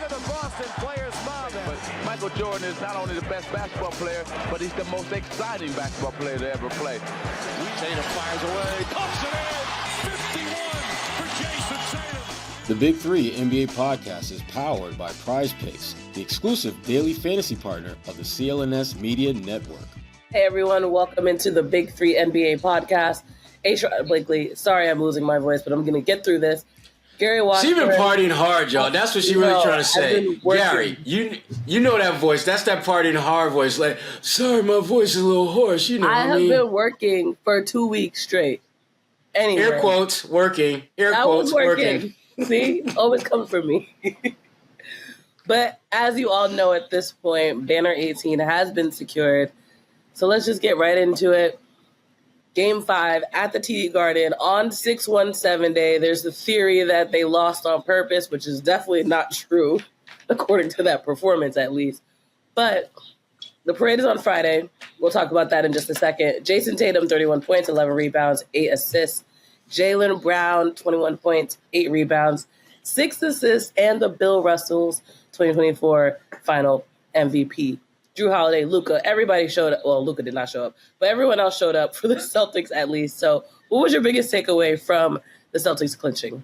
at the Boston players' smile then. But Michael Jordan is not only the best basketball player, but he's the most exciting basketball player to ever play. Tatum fires away, pumps it in, 51 for Jason Tatum. The Big Three NBA podcast is powered by Prize Picks, the exclusive daily fantasy partner of the CLNS Media Network. Hey everyone, welcome into the Big Three NBA podcast. Sherrod Blakely, sorry I'm losing my voice, but I'm going to get through this. Gary Washburn. She been partying hard, y'all. That's what she really trying to say. Gary, you know that voice. That's that partying hard voice. Like, sorry, my voice is a little hoarse. You know what I mean? I have been working for 2 weeks straight. Anyway. Air quotes, working. Air quotes, working. See? Always comes from me. But as you all know at this point, Banner 18 has been secured. So let's just get right into it. Game 5 at the TD Garden on 6-1-7 day. There's the theory that they lost on purpose, which is definitely not true, according to that performance at least. But the parade is on Friday. We'll talk about that in just a second. Jason Tatum, 31 points, 11 rebounds, 8 assists. Jaylen Brown, 21 points, 8 rebounds, 6 assists, and the Bill Russell's 2024 final MVP. Drew Holiday, Luka, everybody showed up. Well, Luka did not show up, but everyone else showed up for the Celtics at least. So what was your biggest takeaway from the Celtics clinching?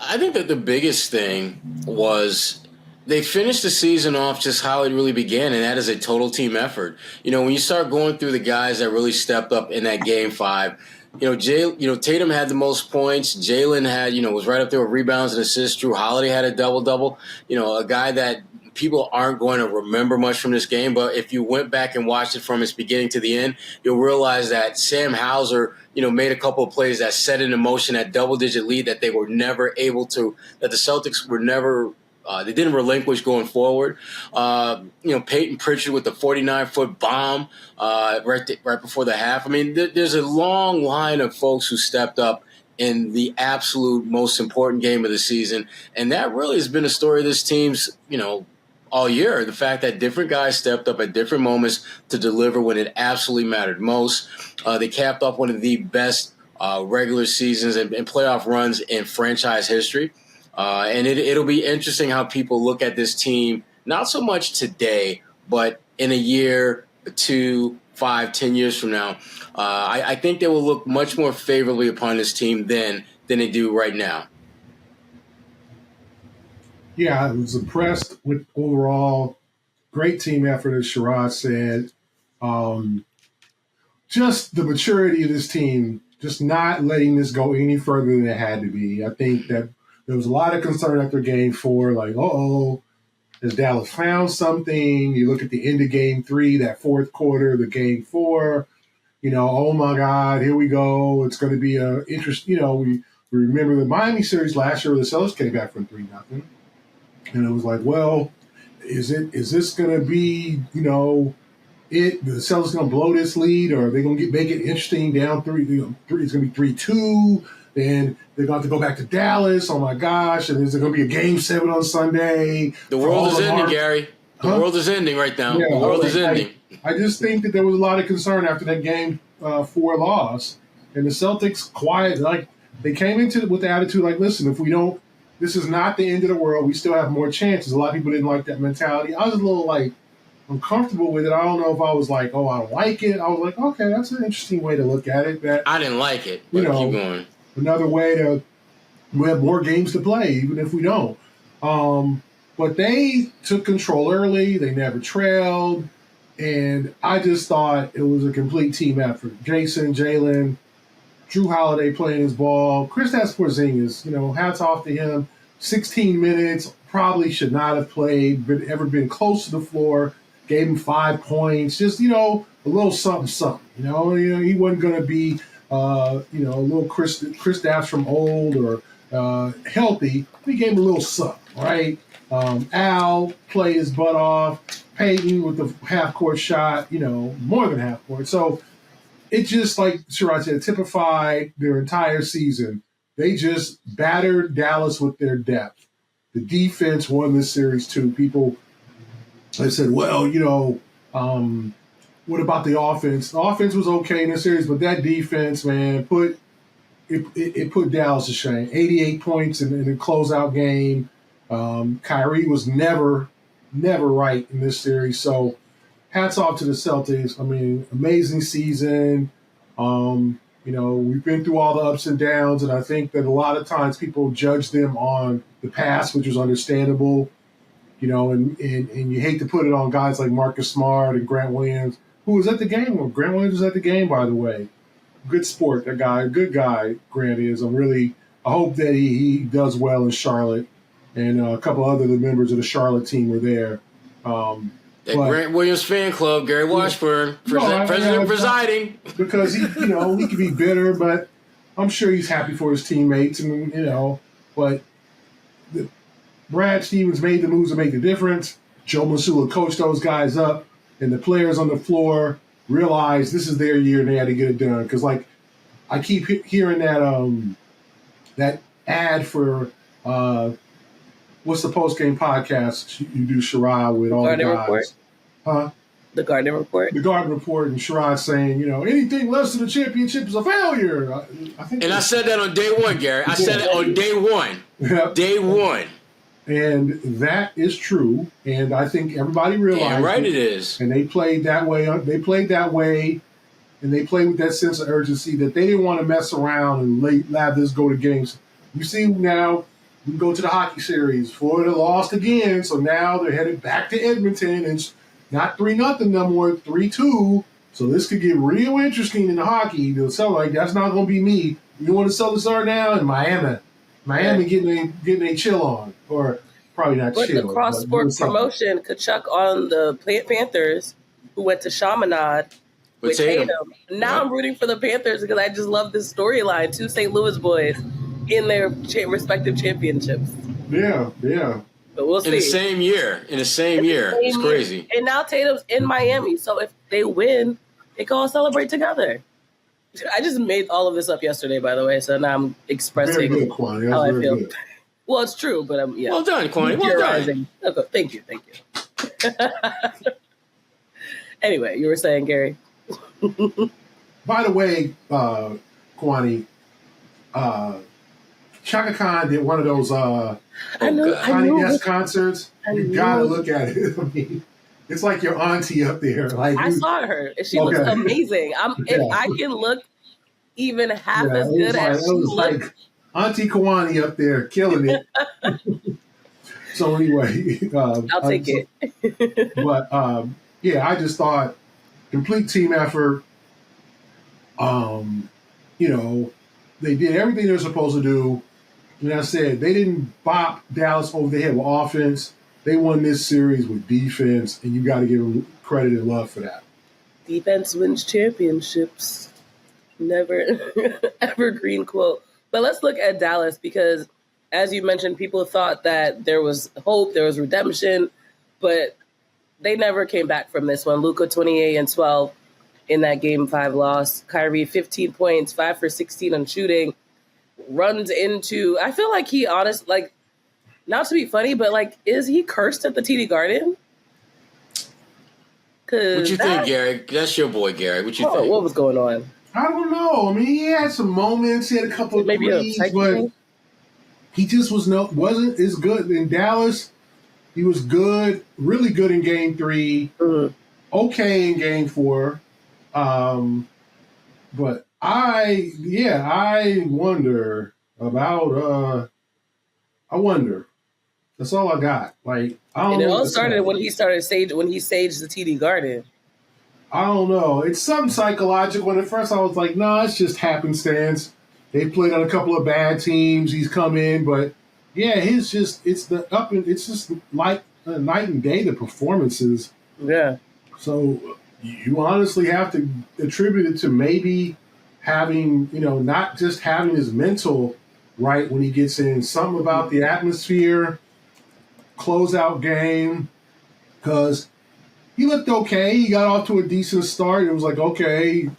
I think that the biggest thing was they finished the season off just how it really began, and that is a total team effort. You know, when you start going through the guys that really stepped up in that Game 5, Tatum had the most points. Jaylen had, was right up there with rebounds and assists. Drew Holiday had a double-double. A guy that people aren't going to remember much from this game, but if you went back and watched it from its beginning to the end, you'll realize that Sam Hauser, made a couple of plays that set into motion that double-digit lead that they were never able to, that the Celtics were never they didn't relinquish going forward. Peyton Pritchard with the 49-foot bomb right before the half. I mean, there's a long line of folks who stepped up in the absolute most important game of the season, and that really has been a story of this team's, all year. The fact that different guys stepped up at different moments to deliver when it absolutely mattered most. They capped off one of the best regular seasons and playoff runs in franchise history. And it'll be interesting how people look at this team, not so much today, but in a year, 2, 5, 10 years from now. I think they will look much more favorably upon this team then than they do right now. Yeah, I was impressed with overall great team effort, as Sherrod said. Just the maturity of this team, just not letting this go any further than it had to be. I think that there was a lot of concern after Game 4, like, has Dallas found something? You look at the end of Game 3, that fourth quarter, the Game 4, oh my God, here we go. It's going to be a interest. We remember the Miami series last year where the Celtics came back from 3-0. And it was like, well, is this going to be, the Celtics going to blow this lead, or are they going to make it interesting down 3? It's going to be 3-2. Then they're going to have to go back to Dallas. Oh, my gosh. And is there going to be a Game 7 on Sunday? The world is ending, Gary. The world is ending right now. Yeah, the world is ending. I just think that there was a lot of concern after that Game 4 loss. And the Celtics quiet, like they came into it with the attitude like, listen, if we don't, this is not the end of the world. We still have more chances. A lot of people didn't like that mentality. I was a little uncomfortable with it. I don't know if I was like, I don't like it. I was like, okay, that's an interesting way to look at it. That I didn't like it, but keep going. Another way to we have more games to play, even if we don't. But they took control early. They never trailed. And I just thought it was a complete team effort. Jason, Jaylen, Drew Holiday playing his ball. Kristaps Porzingis, hats off to him. 16 minutes, probably should not have played, ever been close to the floor. Gave him 5 points. Just, a little something. He wasn't going to be a little Kristaps from old or healthy. We gave him a little something, right? Al played his butt off. Peyton with the half-court shot, more than half-court. So it just, like Sherrod said, typified their entire season. They just battered Dallas with their depth. The defense won this series too. People said, well, what about the offense? The offense was okay in this series, but that defense, man, put Dallas to shame. 88 points in the closeout game. Kyrie was never right in this series. So hats off to the Celtics. I mean, amazing season. We've been through all the ups and downs, and I think that a lot of times people judge them on the past, which is understandable. And you hate to put it on guys like Marcus Smart and Grant Williams, who was at the game. Well, Grant Williams was at the game, by the way. Good sport, that guy. Good guy, Grant is. I hope that he does well in Charlotte, and a couple other members of the Charlotte team were there. Grant Williams fan club, Gary Washburn, president presiding. Because he could be bitter, but I'm sure he's happy for his teammates, and but Brad Stevens made the moves to make the difference. Joe Mazzulla coached those guys up, and the players on the floor realized this is their year and they had to get it done. Because, I keep hearing that ad for what's the post-game podcast you do, Sherrod, with all the guys? Report? Huh? The Garden Report? The Garden Report, and Sherrod saying, anything less than a championship is a failure. I said that on day one, Gary. I said it on day one. Yep. Day one. And that is true. And I think everybody realized it is. And they played that way. And they played with that sense of urgency that they didn't want to mess around and have this go to games. You see now, we go to the hockey series. Florida lost again, so now they're headed back to Edmonton. And it's not 3-0 no more, 3-2. So this could get real interesting in the hockey. They'll sell that's not going to be me. You want to sell the star now in Miami? Miami getting a chill on, or probably not but chill. The cross-sport promotion, Kachuk on the Panthers, who went to Chaminade with Tatum. Now I'm rooting for the Panthers because I just love this storyline. Two St. Louis boys in their respective championships. Yeah. But we'll see. In the same year. It's crazy. And now Tatum's in Miami, so if they win, they can all celebrate together. I just made all of this up yesterday, by the way, so now I'm expressing Very good, Kwani. how I feel. Good. Well, it's true, but yeah. Well done, Kwani. Well done. Okay, thank you. Anyway, you were saying, Gary. By the way, Kwani, Chaka Khan did one of those Kanye West concerts. You gotta look at it. I mean, it's like your auntie up there. I saw her. She looks amazing. If I can look even half as good as she looks. Like Auntie Kwani up there killing it. So anyway, I'll take it. But I just thought complete team effort. They did everything they're supposed to do. And I said they didn't bop Dallas over the head with offense. They won this series with defense, and you got to give them credit and love for that. Defense wins championships. Never evergreen quote. But let's look at Dallas because, as you mentioned, people thought that there was hope, there was redemption, but they never came back from this one. Luka 28 and 12 in that Game 5 loss. Kyrie 15 points, 5 for 16 on shooting. Runs into, I feel like he not to be funny, but is he cursed at the TD Garden? What you think, Gary? That's your boy, Gary. What you think? What was going on? I don't know. I mean, he had some moments. He had a couple of threes, but he just wasn't as good in Dallas. He was good, really good in Game 3. Mm-hmm. Okay in Game 4. But I wonder about. I wonder. That's all I got. It all started when he saged the TD Garden. I don't know. It's something psychological. And at first I was like, no, it's just happenstance. They played on a couple of bad teams. He's come in, but it's just like night and day, the performances. Yeah. So you honestly have to attribute it to maybe having, not just having his mental right when he gets in. Something about the atmosphere, closeout game, because he looked okay. He got off to a decent start. It was like, okay,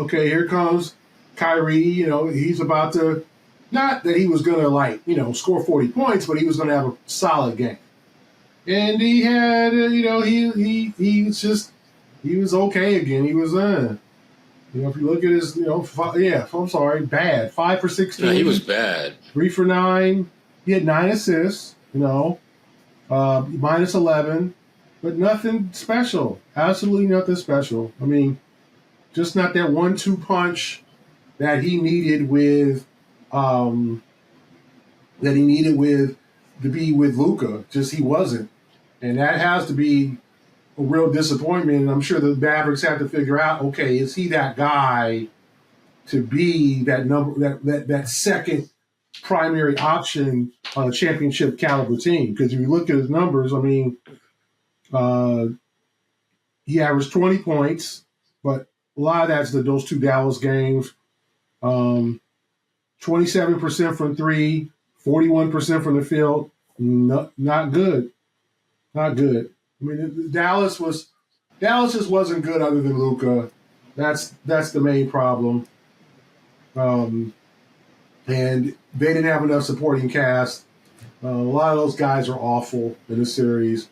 here comes Kyrie. He's about to, not that he was going to score 40 points, but he was going to have a solid game. And he had, he was okay again. He was, if you look at his, I'm sorry, bad. 5 for 16. Yeah, he was bad. 3 for 9. He had 9 assists. minus 11, but nothing special. Absolutely nothing special. I mean, just not that 1-2 punch that he needed with to be with Luka. Just he wasn't, and that has to be a real disappointment. And I'm sure the Mavericks have to figure out, okay, is he that guy to be that that second primary option on a championship caliber team? Because if you look at his numbers, I mean, he averaged 20 points, but a lot of that's those 2 Dallas games. 27% from 3, 41% from the field. Not good. Not good. I mean, Dallas just wasn't good other than Luka. That's the main problem. And they didn't have enough supporting cast. A lot of those guys are awful in the series.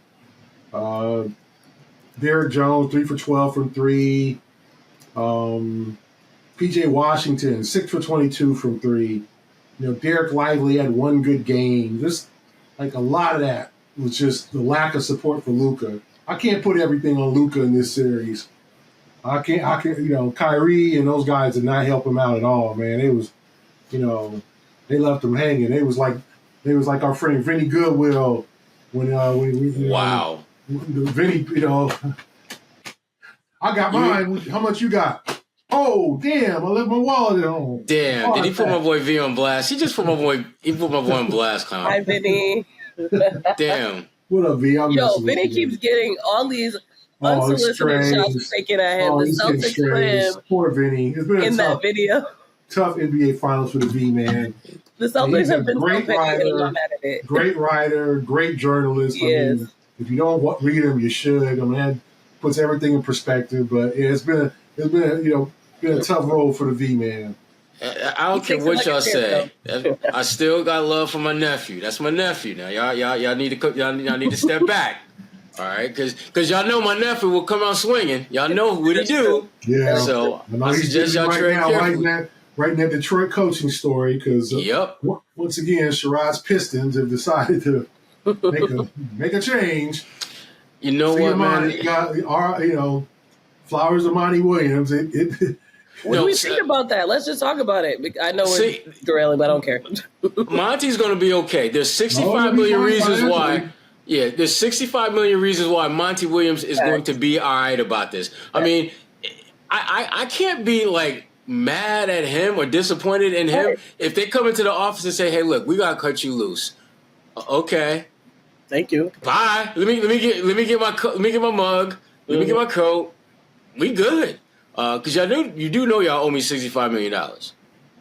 Derrick Jones, 3 for 12 from 3. PJ Washington, 6 for 22 from 3. Derek Lively had one good game. Just like a lot of that was just the lack of support for Luka. I can't put everything on Luka in this series. I can't. Kyrie and those guys did not help him out at all, man. It was, they left him hanging. They was like our friend Vinny Goodwill when Wow. Vinny, I got mine. How much you got? Oh, damn! I left my wallet at home. Damn! Did he put my boy V on blast? He put my boy on blast, clown. Hi, Vinny. Damn. What up, V? Vinny keeps getting all these unsolicited shots taken at him. The Celtics put him. Poor Vinny. It's been that video. Tough NBA Finals for the V, man. The Celtics have been great writer, I'm mad at it. Great writer, great journalist. Yes. I mean, if you don't read him, you should. I mean, that puts everything in perspective. But it's been a tough road for the V, man. I don't care what y'all say. I still got love for my nephew. That's my nephew. Now, y'all need to step back. All right, because y'all know my nephew will come out swinging. Y'all know what he do. Yeah. So I suggest y'all tread carefully. Writing that Detroit coaching story because once again, Sherrod's Pistons have decided to make a change. You know what, man? Flowers of Monty Williams. What do we think about that? Let's just talk about it. I know we're derailing, but I don't care. Monty's going to be okay. There's 65 million reasons why. Yeah, there's 65 million reasons why Monty Williams is going to be all right about this. I mean, I can't be like mad at him or disappointed in him if they come into the office and say, "Hey, look, we got to cut you loose." Okay. Thank you. Bye. Let me get my mug. Let me get my coat. We good. Because you do know y'all owe me $65 million.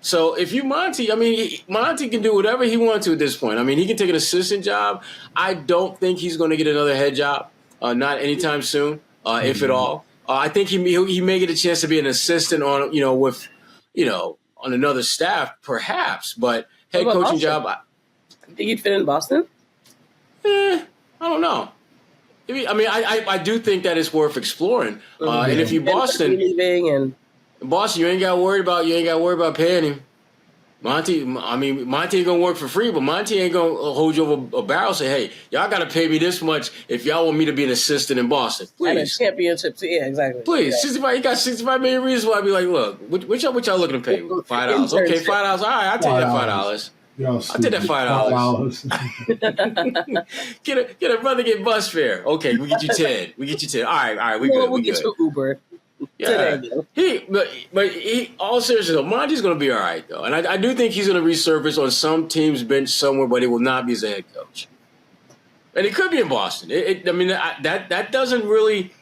So if you Monty, I mean, Monty can do whatever he wants to at this point. I mean, he can take an assistant job. I don't think he's going to get another head job, not anytime soon, if at all. I think he may get a chance to be an assistant on, on another staff, perhaps. But head coaching Boston? job, Think he'd fit in Boston? I don't know. I mean, I do think that it's worth exploring. And if you Boston, you ain't got to worry about paying him. Monty ain't gonna work for free, but Monty ain't gonna hold you over a barrel and say, "Hey, y'all got to pay me this much if y'all want me to be an assistant in Boston." Please, and a championship. Yeah, exactly. Please, yeah. 65. You got 65 million reasons why I'd be like, "Look, what y'all looking to pay? $5? Okay, $5. All right, I'll take that $5. I'll take that $5. Get a brother get bus fare. Okay, we get you 10. We get you 10. All right, we good. We'll get you Uber. Yeah, but all seriousness though, Monty's going to be all right though, and I do think he's going to resurface on some team's bench somewhere, but it will not be as a head coach, and it could be in Boston. That doesn't really,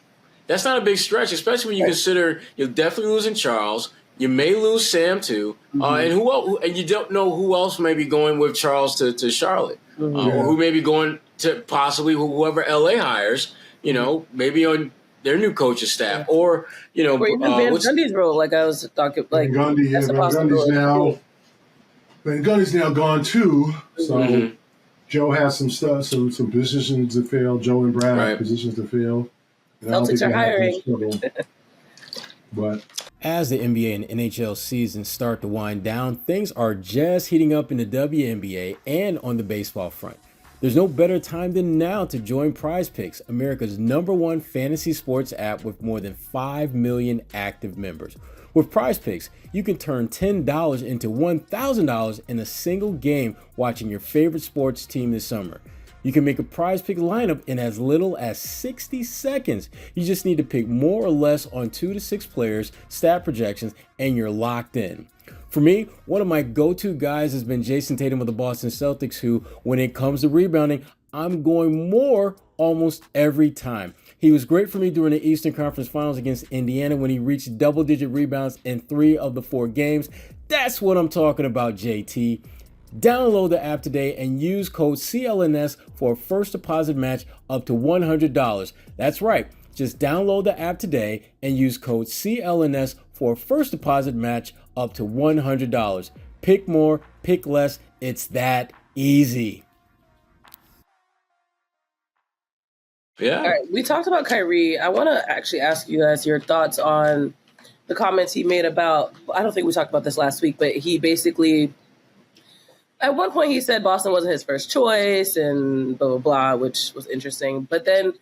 that's not a big stretch, especially when you consider you're definitely losing Charles, you may lose Sam too, and who else, and you don't know who else may be going with Charles to Charlotte, or who may be going to possibly whoever LA hires, maybe on their new coaching staff, or or even Van Gundy's role. Like I was talking, like Van Gundy's now gone too. So Joe has some stuff, some positions to fill. Joe and Brad have positions to fill. Celtics are hiring. But as the NBA and NHL seasons start to wind down, things are just heating up in the WNBA and on the baseball front. There's no better time than now to join Prize Picks, America's #1 fantasy sports app with more than 5 million active members. With Prize Picks, you can turn $10 into $1,000 in a single game watching your favorite sports team this summer. You can make a Prize Pick lineup in as little as 60 seconds. You just need to pick more or less on 2 to 6 players, stat projections, and you're locked in. For me, one of my go-to guys has been Jason Tatum of the Boston Celtics, who, when it comes to rebounding, I'm going more almost every time. He was great for me during the Eastern Conference Finals against Indiana when he reached double-digit rebounds in 3 of the 4 games. That's what I'm talking about, JT. Download the app today and use code CLNS for a first deposit match up to $100. That's right. Just download the app today and use code CLNS for a first deposit match up to $100. Pick more, pick less. It's that easy. Yeah. All right, we talked about Kyrie. I want to actually ask you guys your thoughts on the comments he made about, I don't think we talked about this last week, but he basically, at one point he said Boston wasn't his first choice and blah, blah, blah, which was interesting. But then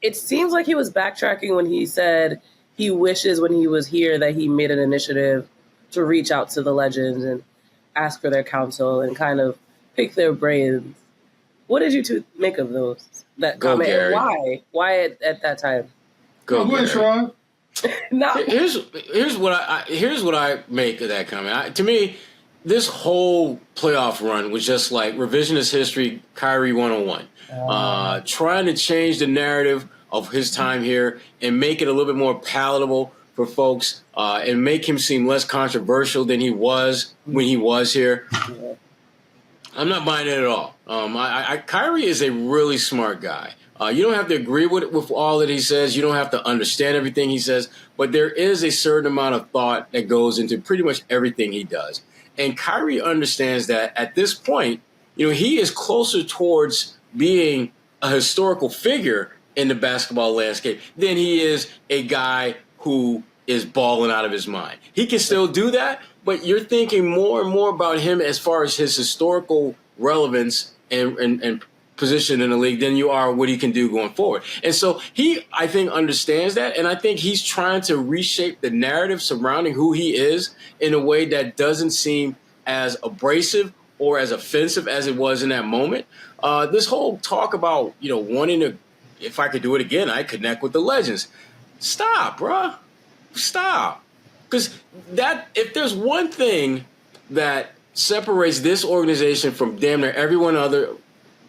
it seems like he was backtracking when he said he wishes when he was here that he made an initiative to reach out to the legends and ask for their counsel and kind of pick their brains. What did you two make of that Go, comment? Gary. And why at that time? Go ahead, Sherrod. No. Here's what I make of that comment. To me, this whole playoff run was just like revisionist history, Kyrie 101. Trying to change the narrative of his time here and make it a little bit more palatable for folks and make him seem less controversial than he was when he was here. I'm not buying it at all. Kyrie is a really smart guy. You don't have to agree with all that he says. You don't have to understand everything he says. But there is a certain amount of thought that goes into pretty much everything he does. And Kyrie understands that at this point, he is closer towards being a historical figure in the basketball landscape than he is a guy who is balling out of his mind. He can still do that, but you're thinking more and more about him as far as his historical relevance and position in the league than you are what he can do going forward. And so he, I think, understands that, and I think he's trying to reshape the narrative surrounding who he is in a way that doesn't seem as abrasive or as offensive as it was in that moment. This whole talk about, wanting to, if I could do it again, I'd connect with the legends. Stop, bruh. Stop. Because if there's one thing that separates this organization from damn near every one other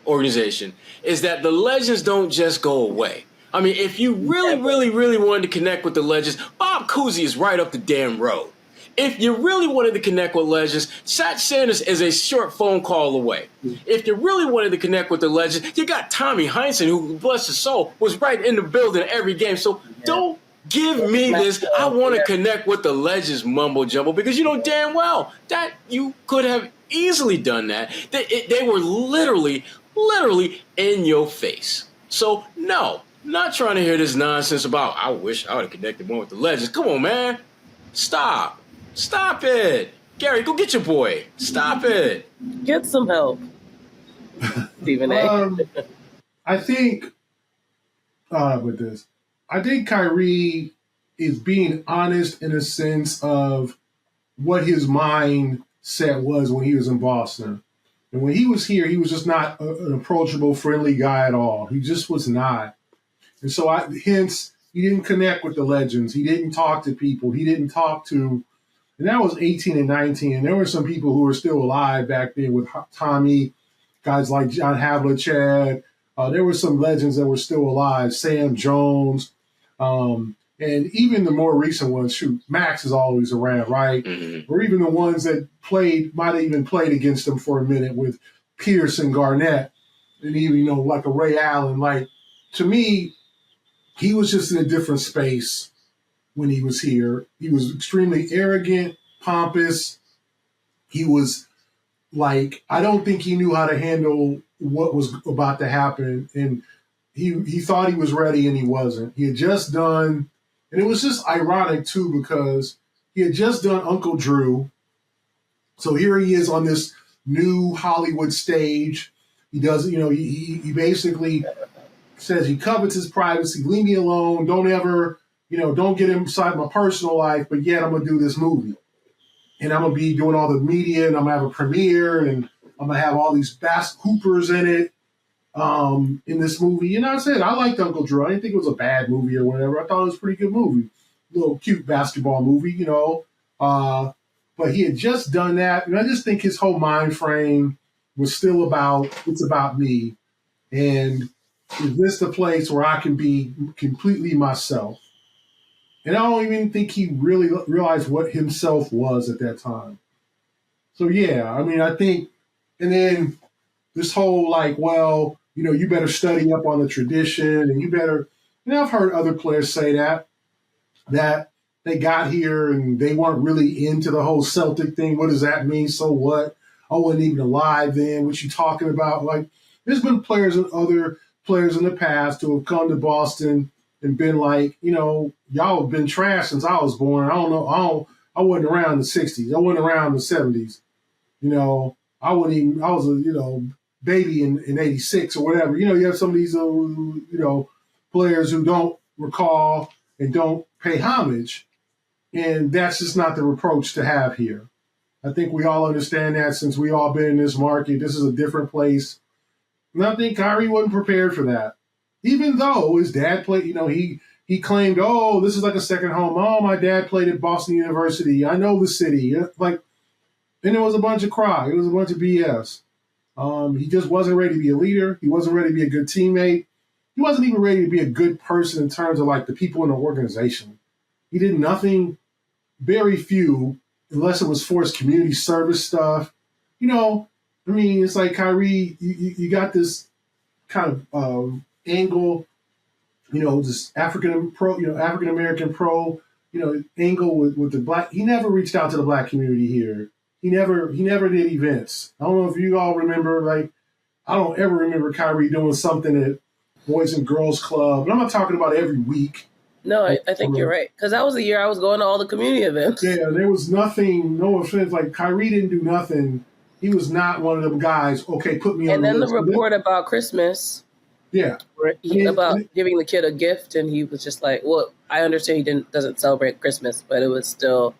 organization, is that the legends don't just go away. I mean, if you really, really, really wanted to connect with the legends, Bob Cousy is right up the damn road. If you really wanted to connect with legends, Sat Sanders is a short phone call away. If you really wanted to connect with the legends, you got Tommy Heinsohn, who, bless his soul, was right in the building every game. So don't give me this, I want to connect with the legends mumbo jumbo, because you know damn well that you could have easily done that. They were literally in your face. So no, not trying to hear this nonsense about, I wish I would have connected more with the legends. Come on, man. Stop it. Gary, go get your boy. Stop it. Get some help. Stephen A. I think I think Kyrie is being honest in a sense of what his mindset was when he was in Boston. And when he was here, he was just not an approachable, friendly guy at all. He just was not. And so hence, he didn't connect with the legends. He didn't talk to people. He didn't talk to, and that was 18 and 19. And there were some people who were still alive back then with Tommy, guys like John Havlicek. There were some legends that were still alive, Sam Jones. And even the more recent ones, shoot, Max is always around, right? Mm-hmm. Or even the ones that might have even played against him for a minute with Pierce and Garnett. And even, like a Ray Allen. Like, to me, he was just in a different space when he was here. He was extremely arrogant, pompous. He was like, I don't think he knew how to handle what was about to happen. And he thought he was ready and he wasn't. He had just done, and it was just ironic too, because he had just done Uncle Drew. So here he is on this new Hollywood stage. He does, he basically says he covets his privacy. Leave me alone. Don't ever, don't get inside my personal life. But yet I'm going to do this movie. And I'm going to be doing all the media, and I'm going to have a premiere, and I'm going to have all these hoopers in it in this movie. And I said, I liked Uncle Drew. I didn't think it was a bad movie or whatever. I thought it was a pretty good movie. Little cute basketball movie, but he had just done that. And I just think his whole mind frame was still it's about me. And is this the place where I can be completely myself? And I don't even think he really realized what himself was at that time. So, yeah, I think, and then this whole you better study up on the tradition, and you better, I've heard other players say that they got here and they weren't really into the whole Celtic thing. What does that mean? So what? I wasn't even alive then. What you talking about? There's been other players in the past who have come to Boston and been like, y'all have been trash since I was born. I don't know. I wasn't around in the 60s. I wasn't around in the 70s. I was a, baby in 86 or whatever. You have some of these, players who don't recall and don't pay homage. And that's just not the approach to have here. I think we all understand that since we all been in this market. This is a different place. And I think Kyrie wasn't prepared for that. Even though his dad played, he claimed, this is like a second home. Oh, my dad played at Boston University. I know the city. And it was a bunch of cry. It was a bunch of BS. He just wasn't ready to be a leader. He wasn't ready to be a good teammate. He wasn't even ready to be a good person in terms of the people in the organization. He did nothing, very few, unless it was forced community service stuff. It's like Kyrie, you got this kind of angle, this African American pro, angle with the black. He never reached out to the black community here. He never did events. I don't know if you all remember, I don't ever remember Kyrie doing something at Boys and Girls Club. And I'm not talking about every week. No, I think you're right. Because that was the year I was going to all the community events. Yeah, there was nothing, no offense, Kyrie didn't do nothing. He was not one of them guys, okay, put me on the list. And then the report about Christmas. Yeah. About giving the kid a gift, and he was just like, well, I understand he doesn't celebrate Christmas, but it was still,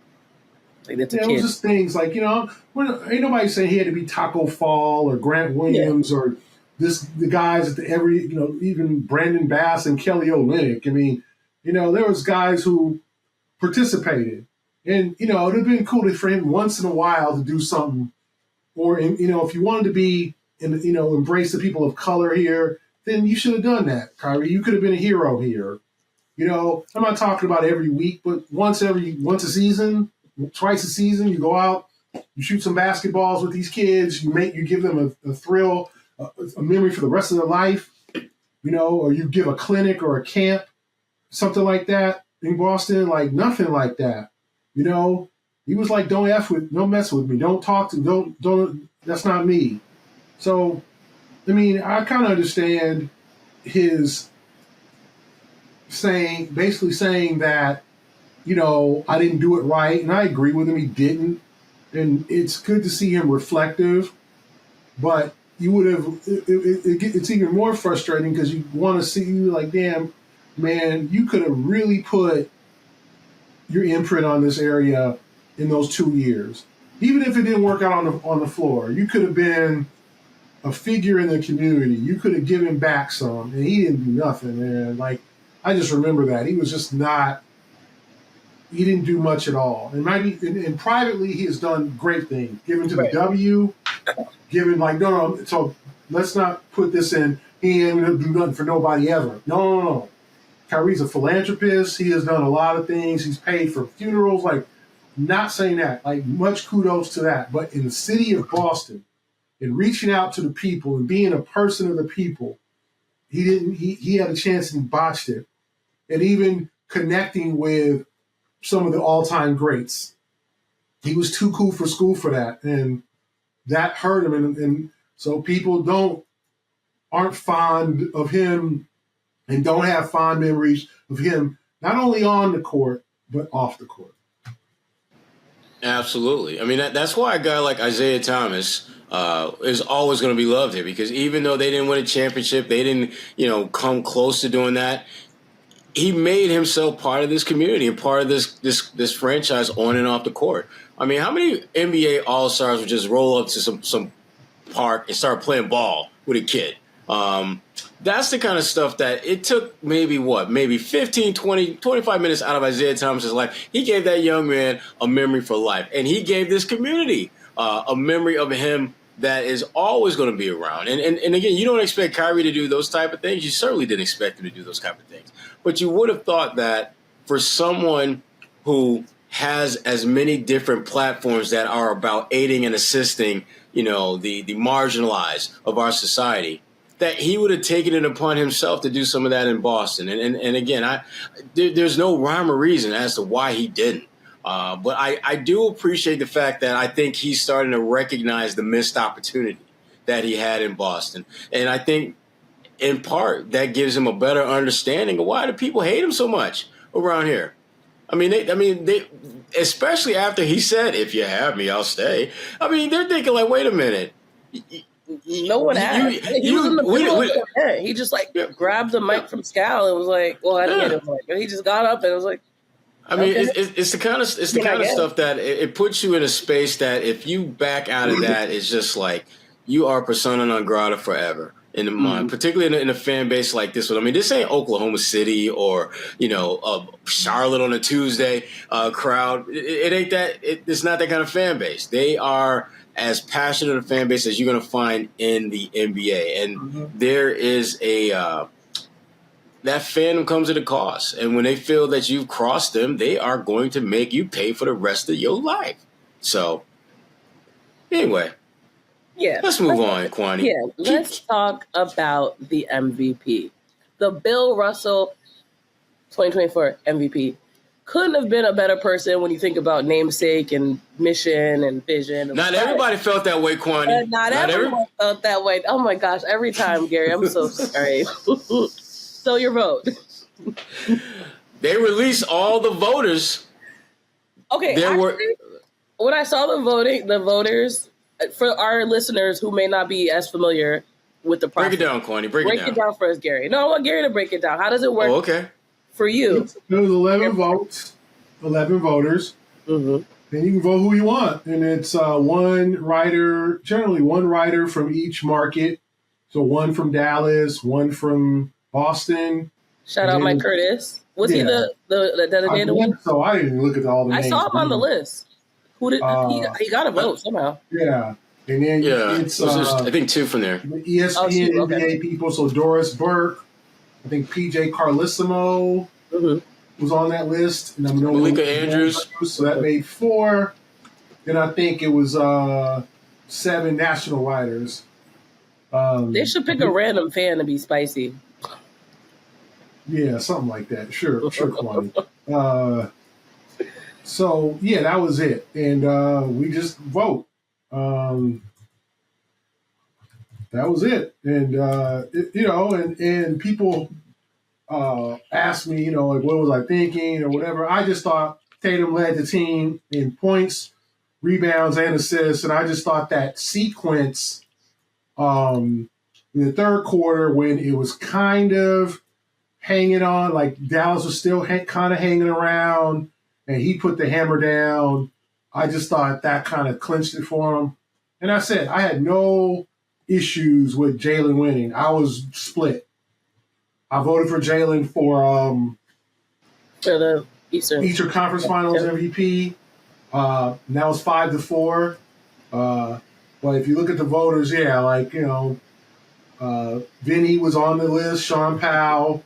it's a kid. It was just things ain't nobody saying he had to be Taco Fall or Grant Williams or the guys at even Brandon Bass and Kelly Olynyk. There was guys who participated. And, it would have been cool for him once in a while to do something. Or, if you wanted to be, embrace the people of color here, then you should have done that, Kyrie. You could have been a hero here. I'm not talking about every week, but once a season, twice a season, you go out, you shoot some basketballs with these kids, you give them a thrill, a memory for the rest of their life, or you give a clinic or a camp, something like that in Boston, nothing like that. He was like, don't mess with me. Don't talk to, don't, that's not me. So, I kind of understand his basically saying that, I didn't do it right. And I agree with him. He didn't. And it's good to see him reflective, but you would have, it's even more frustrating because you want to see, damn, man, you could have really put your imprint on this area in those 2 years. Even if it didn't work out on the floor, you could have been a figure in the community. You could have given back some, and he didn't do nothing, man. I just remember that. He was just not, he didn't do much at all. And privately, he has done great things. Given to the W, no, so let's not put this in, he ain't going to do nothing for nobody ever. No. Kyrie's a philanthropist. He has done a lot of things. He's paid for funerals. Not saying that. Much kudos to that. But in the city of Boston, in reaching out to the people and being a person of the people, he had a chance and he botched it. And even connecting with some of the all-time greats. He was too cool for school for that. And that hurt him. And so people aren't fond of him and don't have fond memories of him, not only on the court, but off the court. Absolutely. That's why a guy like Isaiah Thomas, is always going to be loved here, because even though they didn't win a championship, they didn't, come close to doing that. He made himself part of this community and part of this franchise on and off the court. I mean, how many NBA All-Stars would just roll up to some park and start playing ball with a kid? That's the kind of stuff that it took maybe 15, 20, 25 minutes out of Isaiah Thomas's life. He gave that young man a memory for life, and he gave this community a memory of him that is always going to be around. And again, you don't expect Kyrie to do those type of things. You certainly didn't expect him to do those type of things. But you would have thought that for someone who has as many different platforms that are about aiding and assisting, the marginalized of our society, that he would have taken it upon himself to do some of that in Boston. And again, there's no rhyme or reason as to why he didn't. But I do appreciate the fact that I think he's starting to recognize the missed opportunity that he had in Boston. And I think, in part, that gives him a better understanding of why do people hate him so much around here. I mean, they especially after he said, "If you have me, I'll stay." I mean, they're thinking like, "Wait a minute." No one asked. He was in the middle of the event. He just grabbed the mic from Scal and was like, "Well, I didn't get it." And he just got up and was like, I mean, okay. it's the kind of stuff that it puts you in a space that if you back out of that, it's just like you are persona non grata forever in the mind, particularly in a fan base like this one. I mean, this ain't Oklahoma City or Charlotte on a Tuesday crowd. It ain't that. It's not that kind of fan base. They are as passionate a fan base as you're going to find in the NBA, and there is that fandom comes at a cost. And when they feel that you've crossed them, they are going to make you pay for the rest of your life. So, anyway. Yeah. Let's move on, Kwani. Yeah, let's talk about the MVP. The Bill Russell 2024 MVP. Couldn't have been a better person when you think about namesake and mission and vision. Not everybody felt that way, Kwani. Not everyone felt that way. Oh, my gosh. Every time, Gary. I'm so sorry. So your vote. They released all the voters. Okay. When I saw the voters, for our listeners who may not be as familiar with the process. Break it down, Kwani. Break it down for us, Gary. No, I want Gary to break it down. How does it work for you? There was 11 votes, 11 voters. And you can vote who you want. And it's generally one writer from each market. So one from Dallas, one from Boston. Shout out Mike Curtis. Was he the designated one? So I didn't look at all the names. I saw him on the list. Who did he got a vote somehow? Yeah. And then it's I think two from there. ESPN NBA people. So Doris Burke, I think PJ Carlissimo was on that list. And Malika Andrews. So that made 4. Then I think it was 7 national writers. They should pick a random fan to be spicy. Yeah, something like that. Sure, Kwani. So yeah, that was it, and we just vote. That was it, and and people asked me, like, what was I thinking or whatever. I just thought Tatum led the team in points, rebounds, and assists, and I just thought that sequence in the third quarter when it was kind of hanging on, like Dallas was still kind of hanging around, and he put the hammer down. I just thought that kind of clinched it for him. And I said I had no issues with Jaylen winning. I was split. I voted for Jaylen for the Eastern Conference Finals MVP. And that was 5-4. But if you look at the voters, Vinny was on the list, Sean Powell,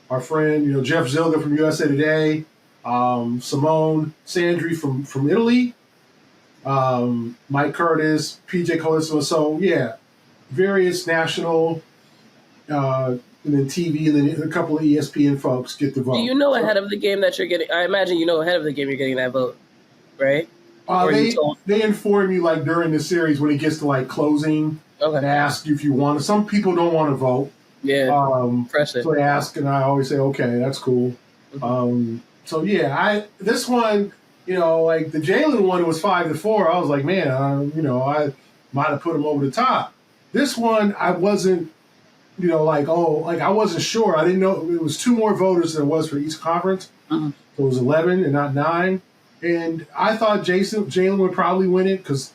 our friend, Jeff Zilga from USA Today, Simone Sandri from Italy, Mike Curtis, PJ Carlissimo. So, various national and then TV, and then a couple of ESPN folks get the vote. Do you know ahead of the game that you're getting? I imagine you know ahead of the game you're getting that vote, right? They inform you during the series when it gets to closing and ask you if you want to. Some people don't want to vote. Yeah, so they ask, and I always say, okay, that's cool. This one, the Jaylen one was 5-4. I was like, man, might have put him over the top. This one, I wasn't, I wasn't sure. I didn't know it was 2 more voters than it was for each conference. Uh-huh. So it was 11 and not 9. And I thought Jaylen would probably win it because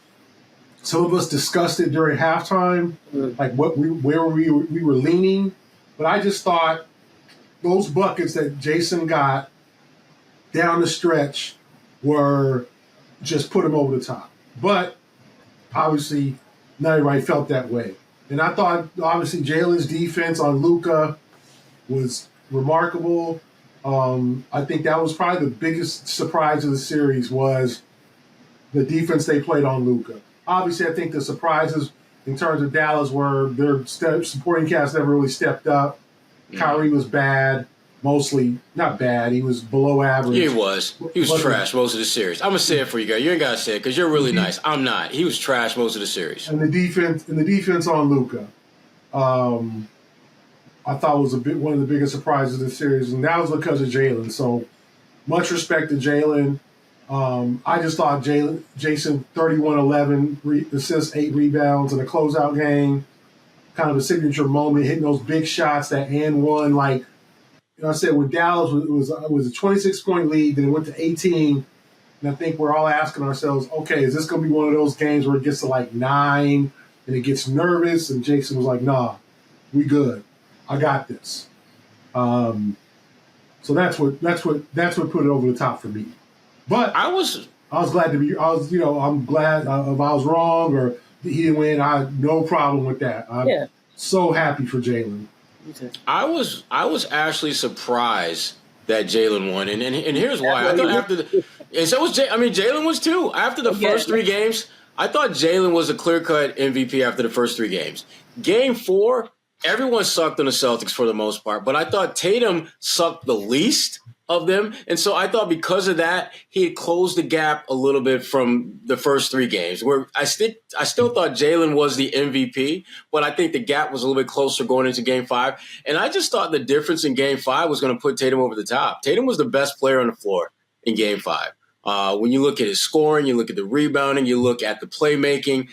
some of us discussed it during halftime, like where we were leaning. But I just thought those buckets that Jason got down the stretch were just put him over the top. But obviously, not everybody felt that way. And I thought, obviously, Jaylen's defense on Luka was remarkable. I think that was probably the biggest surprise of the series was the defense they played on Luka. Obviously, I think the surprises in terms of Dallas were their supporting cast never really stepped up. Kyrie was bad, mostly not bad. He was below average. Yeah, he was. He was trash most of the series. I'm gonna say it for you guys. You ain't gotta say it because you're really nice. I'm not. He was trash most of the series. And the defense on Luka, I thought was one of the biggest surprises of the series, and that was because of Jaylen. So much respect to Jaylen. I just thought Jason 31-11 assists, 8 rebounds in a closeout game, kind of a signature moment, hitting those big shots that and one. Like I said, with Dallas, it was a 26-point lead, then it went to 18, and I think we're all asking ourselves, okay, is this going to be one of those games where it gets to like 9 and it gets nervous? And Jason was like, nah, we good. I got this. So that's what put it over the top for me. But I was glad to be. I'm glad if I was wrong or he didn't win. I had no problem with that. I'm so happy for Jaylen. I was actually surprised that Jaylen won, and here's why. I thought and so was Jaylen was too. After the first 3 games, I thought Jaylen was a clear-cut MVP after the first 3 games. Game 4, everyone sucked on the Celtics for the most part, but I thought Tatum sucked the least of them. And so I thought because of that, he had closed the gap a little bit from the first 3 games, where I still thought Jaylen was the MVP, but I think the gap was a little bit closer going into Game 5. And I just thought the difference in Game 5 was going to put Tatum over the top. Tatum was the best player on the floor in Game 5. When you look at his scoring, you look at the rebounding, you look at the playmaking,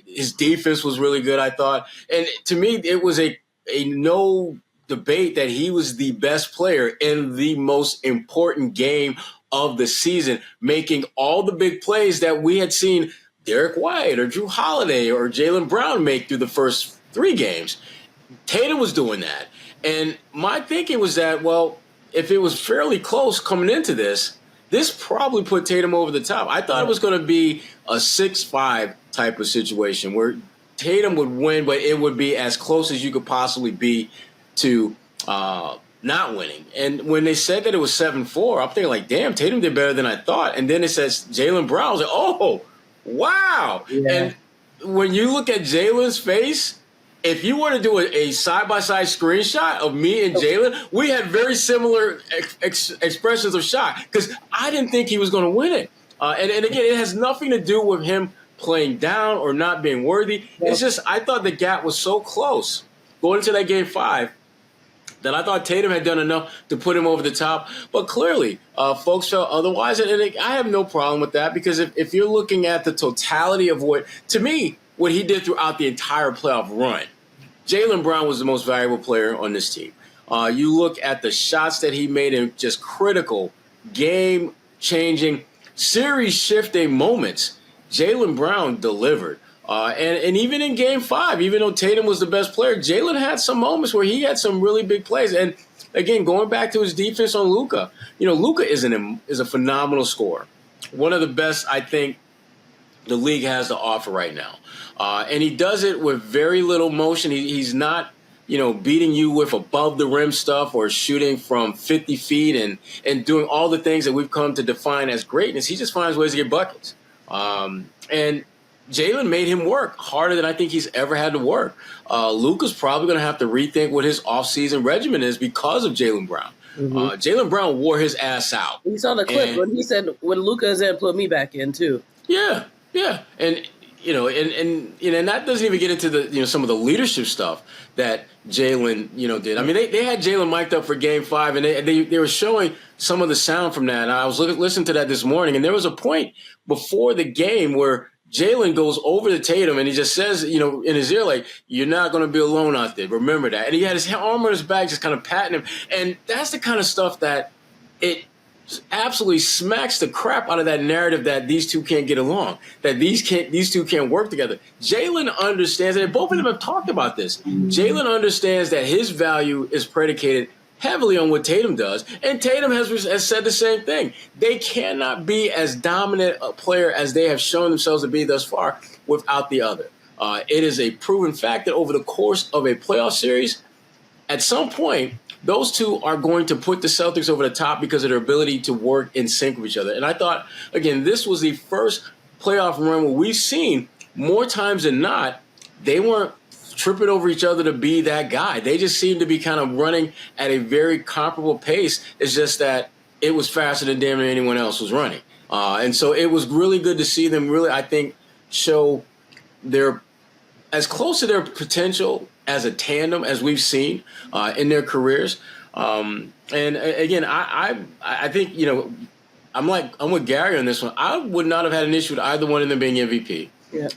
his defense was really good, I thought. And to me, it was a no debate that he was the best player in the most important game of the season, making all the big plays that we had seen Derek White or Drew Holiday or Jaylen Brown make through the first 3 games. Tatum was doing that. And my thinking was that, well, if it was fairly close coming into this probably put Tatum over the top. I thought it was going to be a 6-5 type of situation where Tatum would win, but it would be as close as you could possibly be to not winning. And when they said that it was 7-4, I'm thinking like, damn, Tatum did better than I thought. And then it says Jaylen Brown. I was like, oh, wow. Yeah. And when you look at Jaylen's face, if you were to do a side-by-side screenshot of me and Jaylen, we had very similar expressions of shock because I didn't think he was going to win it. And again, it has nothing to do with him playing down or not being worthy. Yeah. It's just I thought the gap was so close going into that Game 5 that I thought Tatum had done enough to put him over the top. But clearly, folks felt otherwise. And I have no problem with that because if you're looking at the totality of what he did throughout the entire playoff run, Jaylen Brown was the most valuable player on this team. You look at the shots that he made in just critical, game-changing, series-shifting moments. Jaylen Brown delivered. And even in Game 5, even though Tatum was the best player, Jaylen had some moments where he had some really big plays. And, again, going back to his defense on Luka, Luka is a phenomenal scorer. One of the best, I think, the league has to offer right now. And he does it with very little motion. He's not, beating you with above the rim stuff or shooting from 50 feet and doing all the things that we've come to define as greatness. He just finds ways to get buckets. And Jaylen made him work harder than I think he's ever had to work. Luka's probably going to have to rethink what his offseason regimen is because of Jaylen Brown. Mm-hmm. Jaylen Brown wore his ass out. You saw the clip when he said, when Luka is in, put me back in too. Yeah. And that doesn't even get into the, some of the leadership stuff that Jaylen, did. I mean, they had Jaylen mic'd up for Game 5, and they were showing some of the sound from that. And I was listening to that this morning, and there was a point before the game where Jaylen goes over to Tatum and he just says, in his ear, like, you're not going to be alone out there. Remember that. And he had his arm on his back, just kind of patting him. And that's the kind of stuff that it absolutely smacks the crap out of that narrative that these two can't get along, that these two can't work together. Jaylen understands, and both of them have talked about this. Jaylen understands that his value is predicated heavily on what Tatum does, and Tatum has said the same thing. They cannot be as dominant a player as they have shown themselves to be thus far without the other. It is a proven fact that over the course of a playoff series, at some point, those two are going to put the Celtics over the top because of their ability to work in sync with each other. And I thought, again, this was the first playoff run where we've seen more times than not, they weren't tripping over each other to be that guy. They just seemed to be kind of running at a very comparable pace. It's just that it was faster than damn near anyone else was running. And so it was really good to see them really, I think, show their as close to their potential as a tandem as we've seen in their careers. And again, I think, I'm with Gary on this one. I would not have had an issue with either one of them being MVP. Yeah.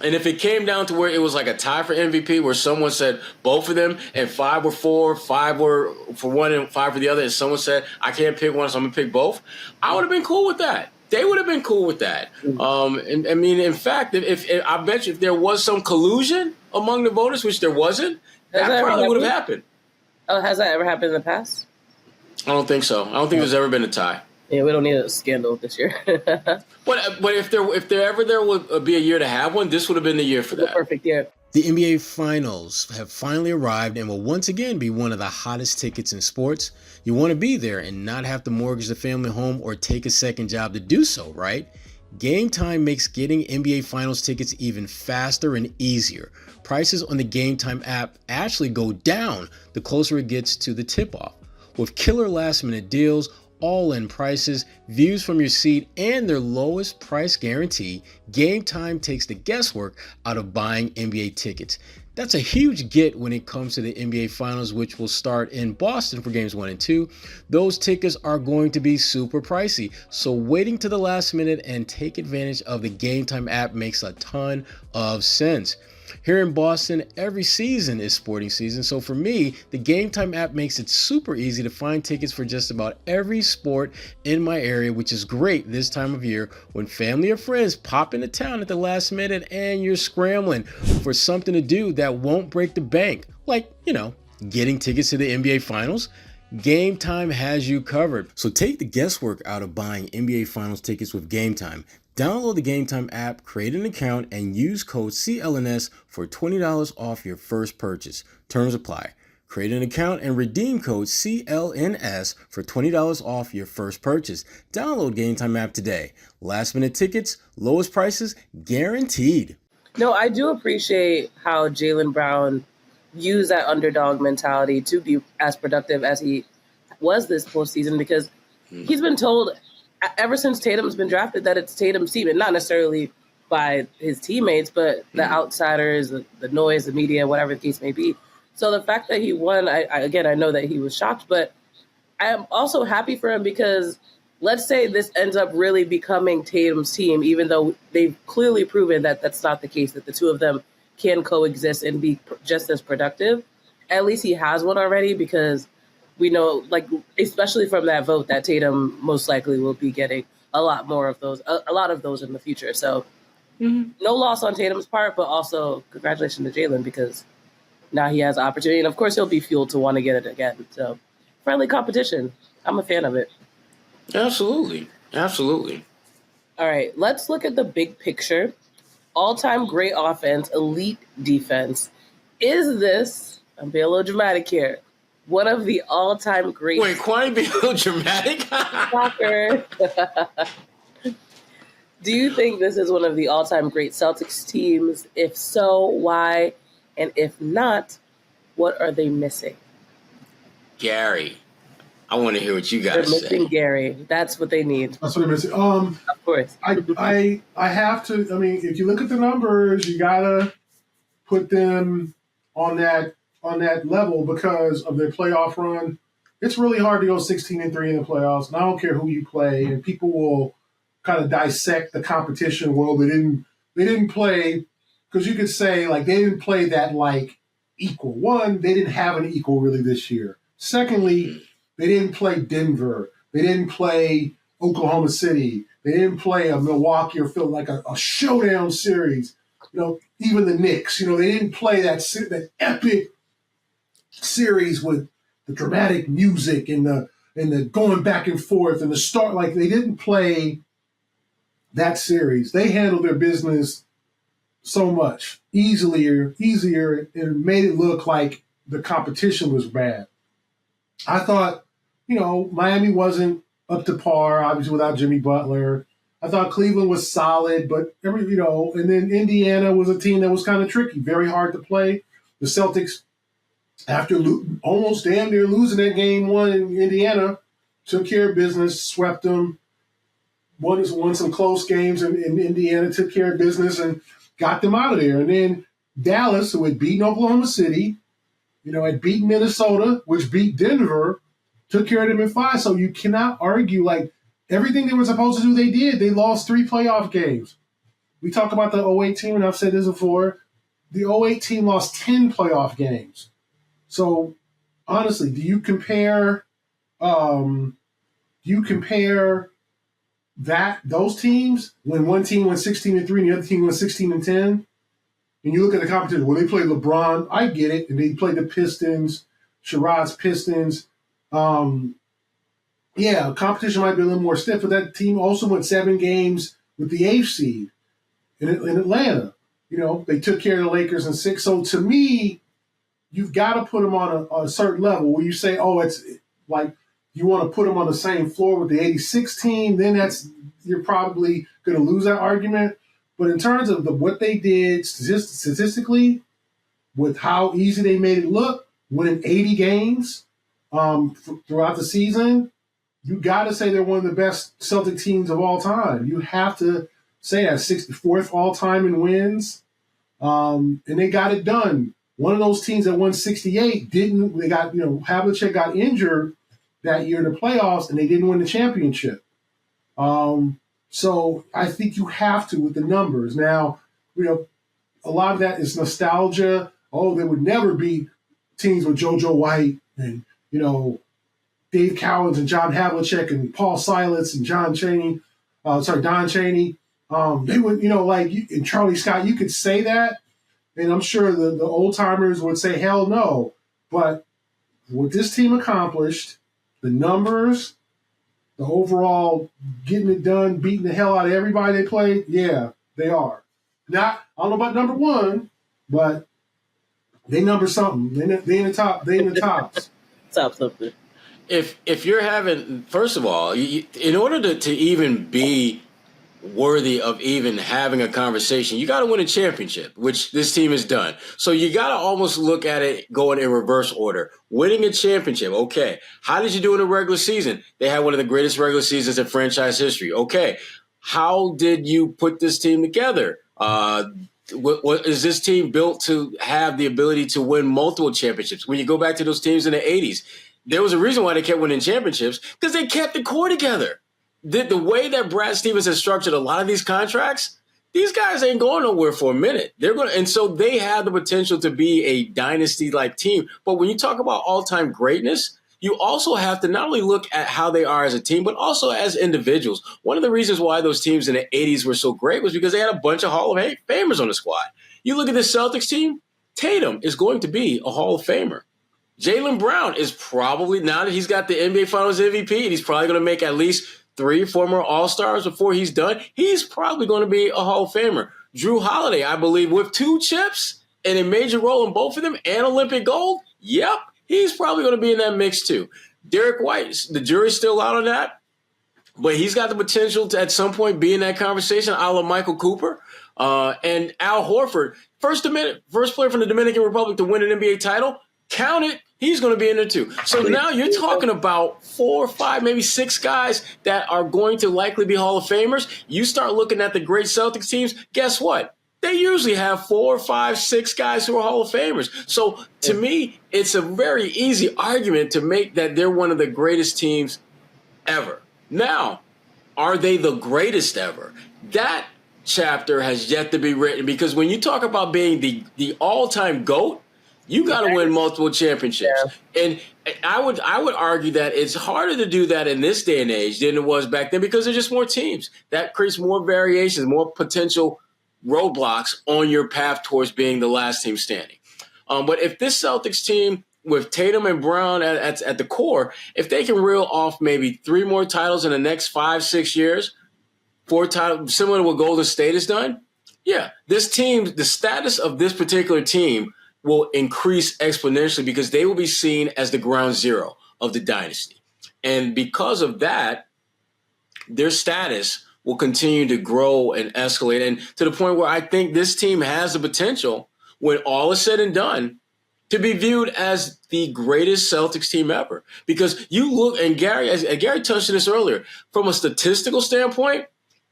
And if it came down to where it was like a tie for MVP, where someone said both of them and 5 were for, 5 were for one and 5 for the other, and someone said, I can't pick one, so I'm going to pick both, I would have been cool with that. They would have been cool with that. And I mean, in fact, if I bet you if there was some collusion among the voters, which there wasn't, that probably would have happened. Oh, has that ever happened in the past? I don't think so. I don't think there's ever been a tie. Yeah, we don't need a scandal this year. But if there would be a year to have one, this would have been the year for that. Perfect year. The NBA Finals have finally arrived and will once again be one of the hottest tickets in sports. You want to be there and not have to mortgage the family home or take a second job to do so, right? Game Time makes getting NBA Finals tickets even faster and easier. Prices on the Game Time app actually go down the closer it gets to the tip-off. With killer last-minute deals, all-in prices, views from your seat, and their lowest price guarantee, Game Time takes the guesswork out of buying NBA tickets. That's a huge get when it comes to the NBA Finals, which will start in Boston for Games 1 and 2. Those tickets are going to be super pricey, so waiting to the last minute and take advantage of the Game Time app makes a ton of sense. Here in Boston, every season is sporting season, so for me, the Game Time app makes it super easy to find tickets for just about every sport in my area, which is great this time of year when family or friends pop into town at the last minute and you're scrambling for something to do that won't break the bank, like, getting tickets to the NBA Finals. Game Time has you covered. So take the guesswork out of buying NBA Finals tickets with Game Time. Download the Game Time app, create an account, and use code CLNS for $20 off your first purchase. Terms apply. Create an account and redeem code CLNS for $20 off your first purchase. Download Game Time app today. Last minute tickets, lowest prices, guaranteed. No, I do appreciate how Jaylen Brown used that underdog mentality to be as productive as he was this postseason, because he's been told ever since Tatum's been drafted that it's Tatum's team, and not necessarily by his teammates, but the outsiders, the noise, the media, whatever the case may be. So the fact that he won, I know that he was shocked, but I am also happy for him because let's say this ends up really becoming Tatum's team, even though they've clearly proven that that's not the case, that the two of them can coexist and be just as productive. At least he has one already, because we know, like, especially from that vote, that Tatum most likely will be getting a lot of those in the future. So no loss on Tatum's part, but also congratulations to Jaylen, because now he has the opportunity. And of course, he'll be fueled to want to get it again. So friendly competition. I'm a fan of it. Absolutely. Absolutely. All right, let's look at the big picture. All-time great offense, elite defense. Is this, I'm being a little dramatic here, one of the all-time great... Wait, Kwani be a little dramatic? Soccer. Do you think this is one of the all-time great Celtics teams? If so, why? And if not, what are they missing? Gary, I want to hear what you got They're to say. missing Gary. That's what they need. That's what they're missing. Of course. I have to. I mean, if you look at the numbers, you gotta put them on that level because of their playoff run. It's really hard to go 16-3 in the playoffs, and I don't care who you play, and people will kind of dissect the competition. Well, they didn't play, because you could say like they didn't play that like equal. One, they didn't have an equal really this year. Secondly, they didn't play Denver. They didn't play Oklahoma City. They didn't play a Milwaukee or Phil like a showdown series. Even the Knicks. They didn't play that epic series with the dramatic music and the going back and forth and the start. Like they didn't play that series. They handled their business so much easier, and made it look like the competition was bad. I thought, Miami wasn't up to par, obviously without Jimmy Butler. I thought Cleveland was solid, but and then Indiana was a team that was kind of tricky, very hard to play. The Celtics, after almost damn near losing that game one in Indiana, took care of business, swept them, won some close games in Indiana, took care of business, and got them out of there. And then Dallas, who had beaten Oklahoma City, had beaten Minnesota, which beat Denver, took care of them in 5. So you cannot argue like everything they were supposed to do, they did. They lost 3 playoff games. We talk about the 08 team, and I've said this before. The 08 team lost 10 playoff games. So honestly, do you compare those teams when one team went 16-3 and the other team went 16-10? And you look at the competition, well, they played LeBron, I get it, and they played the Pistons, Sherrod's Pistons. Competition might be a little more stiff, but that team also went 7 games with the 8th seed in Atlanta. They took care of the Lakers in 6. So to me, you've got to put them on a certain level where you say, oh, it's like you want to put them on the same floor with the 86 team, then you're probably going to lose that argument. But in terms of what they did statistically, with how easy they made it look, winning 80 games throughout the season, you got to say they're one of the best Celtic teams of all time. You have to say that. 64th all-time in wins, and they got it done. One of those teams that won 68 didn't. They got Havlicek got injured that year in the playoffs, and they didn't win the championship. So I think you have to with the numbers. Now, a lot of that is nostalgia. Oh, they would never beat teams with JoJo White and, Dave Cowens and John Havlicek and Paul Silas and Don Chaney. They would, and Charlie Scott, you could say that. And I'm sure the old timers would say, hell no. But what this team accomplished, the numbers, the overall getting it done, beating the hell out of everybody they played, yeah, they are. I don't know about number 1, but they number something. They in the top. They in the tops. Top something. If you're having, first of all, in order to even be worthy of even having a conversation, you got to win a championship, which this team has done. So you got to almost look at it going in reverse order. Winning a championship, okay. How did you do in the regular season? They had one of the greatest regular seasons in franchise history. Okay. How did you put this team together? What is this team built to have the ability to win multiple championships? When you go back to those teams in the 80s, there was a reason why they kept winning championships, because they kept the core together. The way that Brad Stevens has structured a lot of these contracts, these guys ain't going nowhere for a minute. And so they have the potential to be a dynasty-like team. But when you talk about all-time greatness, you also have to not only look at how they are as a team, but also as individuals. One of the reasons why those teams in the 80s were so great was because they had a bunch of Hall of Famers on the squad. You look at the Celtics team, Tatum is going to be a Hall of Famer. Jaylen Brown is probably, now that he's got the NBA Finals MVP, and he's probably going to make at least 3 former All-Stars before he's done, he's probably going to be a Hall of Famer. Drew Holiday, I believe, with 2 chips and a major role in both of them and Olympic gold, yep, he's probably going to be in that mix too. Derek White, the jury's still out on that, but he's got the potential to at some point be in that conversation, a la Michael Cooper. And Al Horford, first player from the Dominican Republic to win an NBA title, count it. He's going to be in there too. So now you're talking about 4, 5, maybe 6 guys that are going to likely be Hall of Famers. You start looking at the great Celtics teams, guess what? They usually have 4, 5, 6 guys who are Hall of Famers. So to me, it's a very easy argument to make that they're one of the greatest teams ever. Now, are they the greatest ever? That chapter has yet to be written, because when you talk about being the all-time GOAT, you got to win multiple championships. Yeah. And I would argue that it's harder to do that in this day and age than it was back then, because there's just more teams. That creates more variations, more potential roadblocks on your path towards being the last team standing. But if this Celtics team, with Tatum and Brown at the core, if they can reel off maybe 3 more titles in the next 5-6 years, 4 titles, similar to what Golden State has done, yeah, this team, the status of this particular team will increase exponentially, because they will be seen as the ground zero of the dynasty. And because of that, their status will continue to grow and escalate, and to the point where I think this team has the potential, when all is said and done, to be viewed as the greatest Celtics team ever. Because you look, and Gary touched on this earlier, from a statistical standpoint,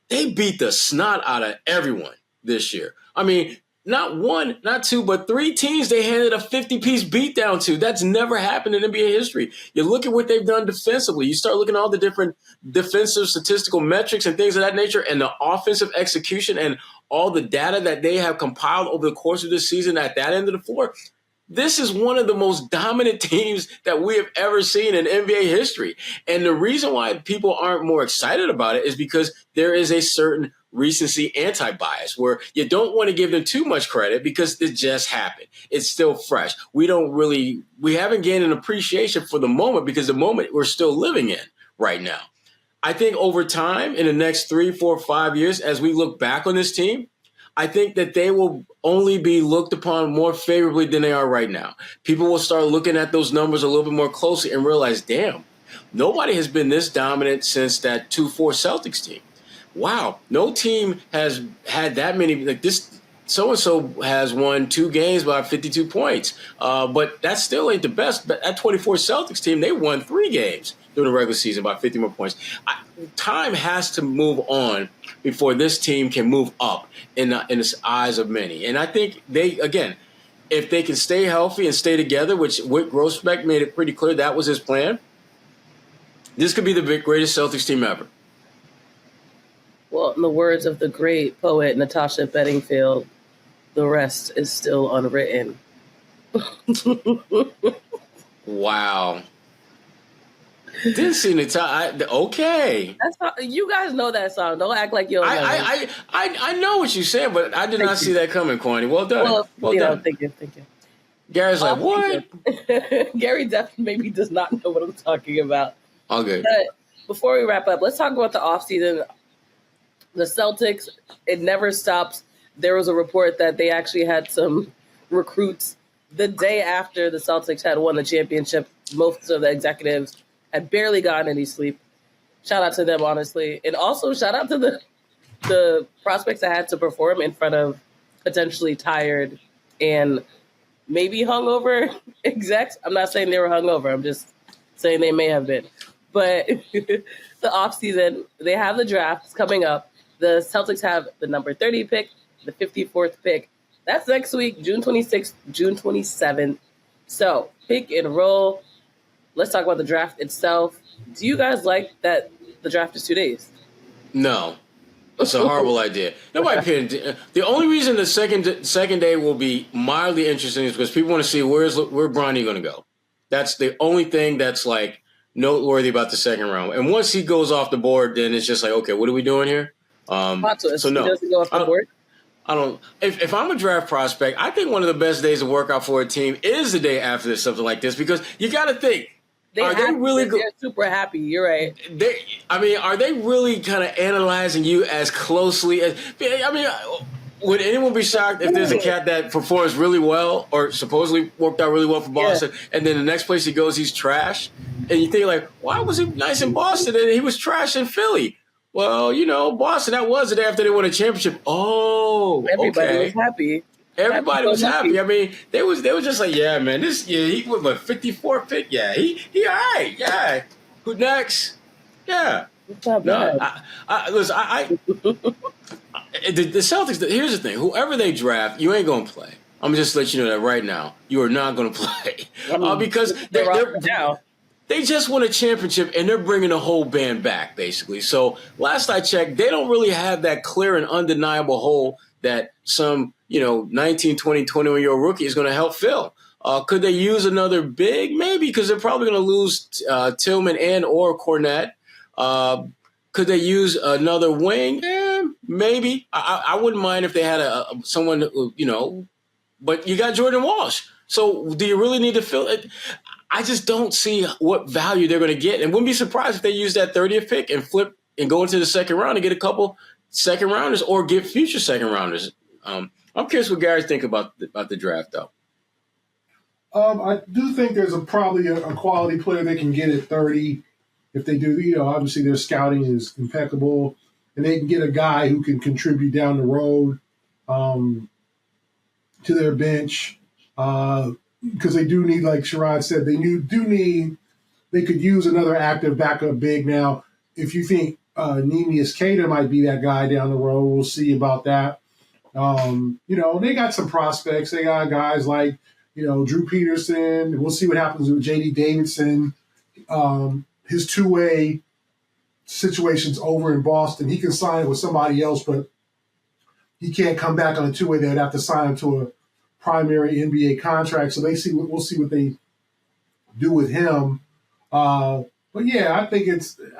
they beat the snot out of everyone this year. I mean, not 1, not 2, but 3 teams they handed a 50-piece beatdown to. That's never happened in NBA history. You look at what they've done defensively. You start looking at all the different defensive statistical metrics and things of that nature, and the offensive execution and all the data that they have compiled over the course of this season at that end of the floor. This is one of the most dominant teams that we have ever seen in NBA history. And the reason why people aren't more excited about it is because there is a certain recency anti-bias where you don't want to give them too much credit, because it just happened. It's still fresh. We haven't gained an appreciation for the moment, because the moment we're still living in right now. I think over time, in the next 3, 4, 5 years, as we look back on this team, I think that they will only be looked upon more favorably than they are right now. People will start looking at those numbers a little bit more closely and realize, damn, nobody has been this dominant since that 2-4 Celtics team. Wow, no team has had that many. Like this, so-and-so has won 2 games by 52 points. But that still ain't the best. But that 24 Celtics team, they won 3 games during the regular season by 50 more points. Time has to move on before this team can move up in the eyes of many. And I think if they can stay healthy and stay together, which Whit Grossbeck made it pretty clear that was his plan, this could be the greatest Celtics team ever. Well, in the words of the great poet Natasha Bedingfield, the rest is still unwritten. Wow. Didn't see Natasha. Okay. You guys know that song. Don't act like you don't know it. I know what you're saying, but I did not see that coming, Kwani. Well done. Well done. Thank you. Gary's like, what? Gary definitely maybe does not know what I'm talking about. Okay. But before we wrap up, let's talk about the offseason. The Celtics, it never stops. There was a report that they actually had some recruits the day after the Celtics had won the championship. Most of the executives had barely gotten any sleep. Shout out to them, honestly. And also shout out to the prospects that had to perform in front of potentially tired and maybe hungover execs. I'm not saying they were hungover. I'm just saying they may have been. But the offseason, they have the drafts coming up. The Celtics have the number 30 pick, the 54th pick. That's next week, June 26th, June 27th. So pick and roll. Let's talk about the draft itself. Do you guys like that the draft is 2 days? No. It's a horrible idea. Nobody paid. The only reason the second day will be mildly interesting is because people want to see where Bronny going to go. That's the only thing that's like noteworthy about the second round. And once he goes off the board, then it's just like, okay, what are we doing here? So no, he doesn't go off the board. I don't. If I'm a draft prospect, I think one of the best days to work out for a team is the day after something like this, because you got to think. They're super happy. You're right. Are they really kind of analyzing you as closely as? Would anyone be shocked if there's a cat that performs really well or supposedly worked out really well for Boston, and then the next place he goes, he's trash? And you think, like, why was he nice in Boston and he was trash in Philly? Well, Boston, that was the day after they won a championship. Oh, everybody was happy. Everybody was happy. I mean, they was just like, yeah, man, this year he went with 54 pick. Yeah, he all right. Yeah. Who next? Yeah. No, listen, the Celtics, here's the thing. Whoever they draft, you ain't going to play. I'm just let you know that right now. You are not going to play. Because they're now. They just won a championship, and they're bringing the whole band back, basically. So last I checked, they don't really have that clear and undeniable hole that some, 19, 20, 21-year-old rookie is going to help fill. Could they use another big? Maybe, because they're probably going to lose Tillman and or Cornette. Could they use another wing? Maybe. I wouldn't mind if they had someone, but you got Jordan Walsh. So do you really need to fill it? I just don't see what value they're going to get, and wouldn't be surprised if they use that 30th pick and flip and go into the second round and get a couple second rounders or get future second rounders. I'm curious what Gary think about the draft, though. I do think there's probably a quality player they can get at 30 if they do. Obviously their scouting is impeccable, and they can get a guy who can contribute down the road to their bench. Because they do need, like Sherrod said, they could use another active backup big. Now, if you think Nemius Queta might be that guy down the road, we'll see about that. They got some prospects. They got guys like, Drew Peterson. We'll see what happens with J.D. Davidson. His two-way situation's over in Boston. He can sign it with somebody else, but he can't come back on a two-way. They'd have to sign him to a primary NBA contract, so we'll see what they do with him. But yeah, I think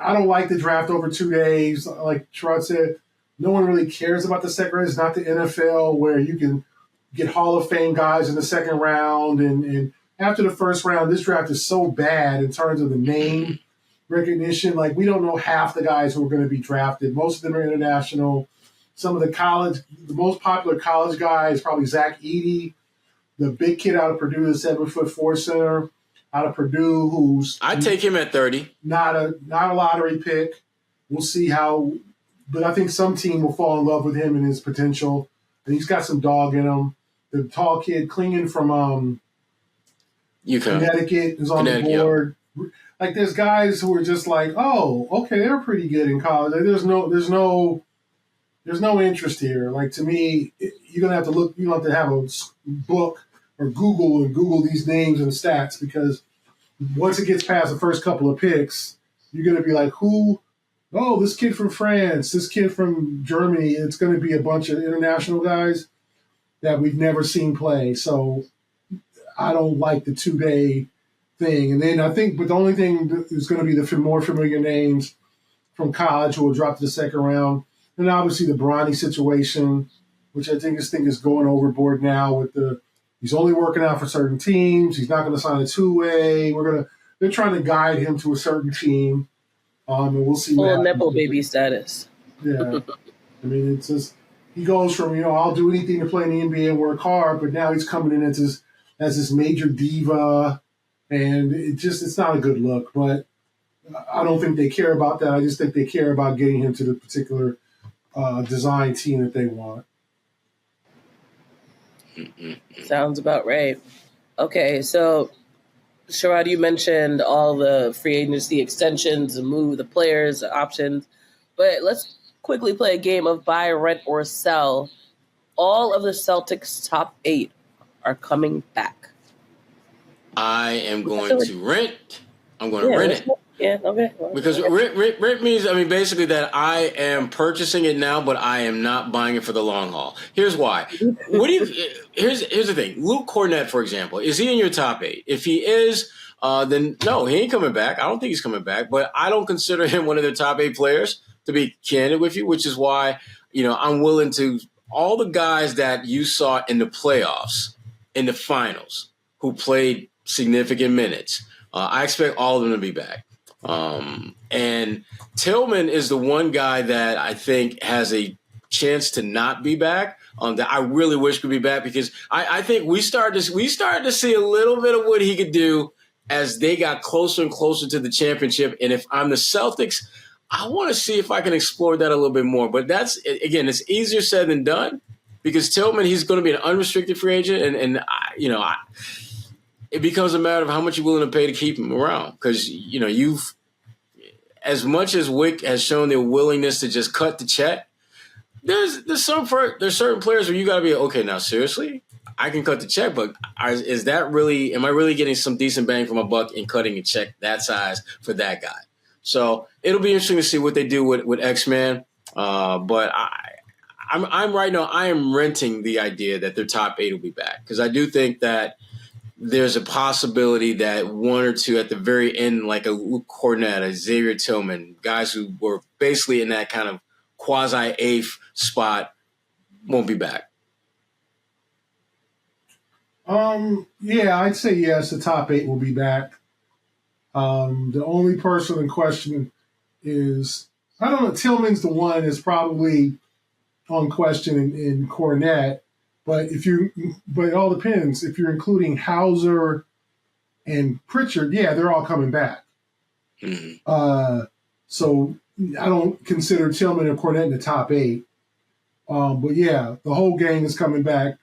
I don't like the draft over 2 days. Like Sherrod said, no one really cares about the second round. It's not the NFL where you can get Hall of Fame guys in the second round. And after the first round, this draft is so bad in terms of the name recognition. Like, we don't know half the guys who are going to be drafted. Most of them are international. Some of the most popular college guy is probably Zach Edey, the big kid out of Purdue, the 7'4" center out of Purdue, who's I'd take him at 30. Not a lottery pick. We'll see but I think some team will fall in love with him and his potential. And he's got some dog in him. The tall kid Klingon from Connecticut is on the board. Yep. Like, there's guys who are just like, oh, okay, they're pretty good in college. Like, there's no interest here. Like, to me, you're going to have to look. You have to have a book or Google these names and stats, because once it gets past the first couple of picks, you're going to be like, who? Oh, this kid from France, this kid from Germany. It's going to be a bunch of international guys that we've never seen play. So I don't like the 2-day thing. And then but the only thing is going to be the more familiar names from college who will drop to the second round. And obviously the Bronny situation, which I think is going overboard now with he's only working out for certain teams. He's not going to sign a two-way. They're trying to guide him to a certain team. And we'll see. Full nipple baby status. Yeah. I mean, it's just, he goes from, I'll do anything to play in the NBA and work hard, but now he's coming in as this major diva, and it's not a good look. But I don't think they care about that. I just think they care about getting him to the particular design team that they want. Sounds about right. Okay, so Sherrod, you mentioned all the free agency extensions, the players, the options, but let's quickly play a game of buy, rent, or sell. All of the Celtics' top 8 are coming back. I am going to rent. I'm going to rent it. Yeah, okay. Because rent means, basically that I am purchasing it now, but I am not buying it for the long haul. Here's why. Here's the thing. Luke Cornette, for example, is he in your top 8? If he is, then no, he ain't coming back. I don't think he's coming back, but I don't consider him one of the top 8 players, to be candid with you, which is why, I'm willing to – all the guys that you saw in the playoffs, in the finals, who played significant minutes, I expect all of them to be back. And Tillman is the one guy that I think has a chance to not be back, that I really wish could be back, because I think we started to see a little bit of what he could do as they got closer and closer to the championship. And if I'm the Celtics, I want to see if I can explore that a little bit more. But it's easier said than done, because Tillman, he's going to be an unrestricted free agent, and it becomes a matter of how much you're willing to pay to keep him around. Because, you've, as much as Wick has shown their willingness to just cut the check, there's certain players where you got to be, okay, now seriously, I can cut the check, but is that really? Am I really getting some decent bang for my buck in cutting a check that size for that guy? So it'll be interesting to see what they do with X-Man. But I'm right now. I am renting the idea that their top 8 will be back because I do think that there's a possibility that one or two at the very end, like a Luke Cornett, a Xavier Tillman, guys who were basically in that kind of quasi-eighth spot, won't be back. Yeah, I'd say yes. The top 8 will be back. The only person in question is, I don't know, Tillman's the one that's probably on question in Cornett. But but it all depends. If you're including Hauser and Pritchard, yeah, they're all coming back. Mm-hmm. So I don't consider Tillman and Cornett in the top 8. But yeah, the whole gang is coming back.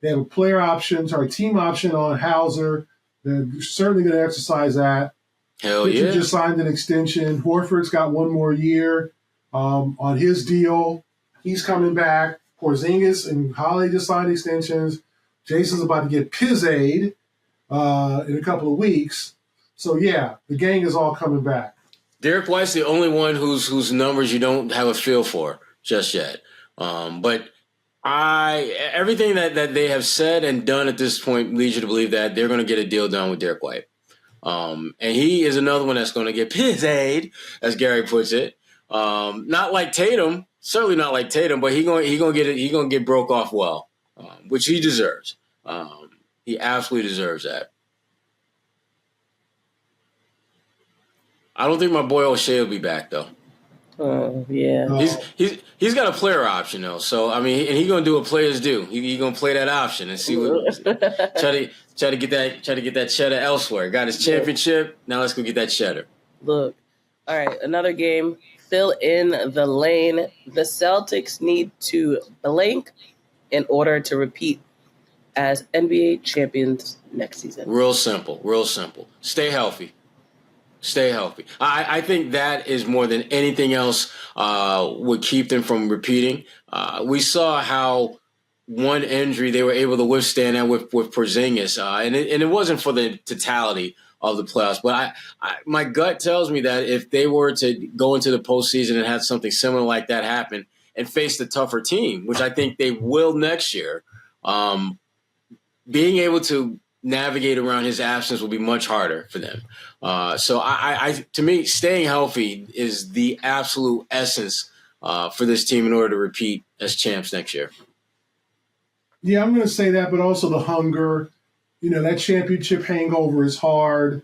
They have a player option or a team option on Hauser. They're certainly going to exercise that. Hell Pritchard yeah. just signed an extension. Horford's got one more year on his deal. He's coming back. Porzingis and Holiday just signed extensions. Jason's about to get Pizzade in a couple of weeks. So, yeah, the gang is all coming back. Derek White's the only one whose numbers you don't have a feel for just yet. But everything that they have said and done at this point leads you to believe that they're going to get a deal done with Derek White. And he is another one that's going to get Pizzade, as Gary puts it. Not like Tatum. Certainly not like Tatum, but he gonna get broke off well, which he deserves. He absolutely deserves that. I don't think my boy O'Shea will be back though. Oh yeah. He's got a player option though, so I mean, and he's gonna do what players do. He's gonna play that option and see what try to get that cheddar elsewhere. Got his championship. Now let's go get that cheddar. Look, all right, another game. Fill in the lane. The Celtics need to blank in order to repeat as NBA champions next season. Real simple. Stay healthy. I think that is more than anything else would keep them from repeating. We saw how one injury they were able to withstand that with Porzingis, and it wasn't for the totality of the playoffs. But my gut tells me that if they were to go into the postseason and have something similar like that happen and face the tougher team, which I think they will next year, being able to navigate around his absence will be much harder for them. So to me, staying healthy is the absolute essence for this team in order to repeat as champs next year. Yeah, I'm going to say that, but also the hunger. That championship hangover is hard.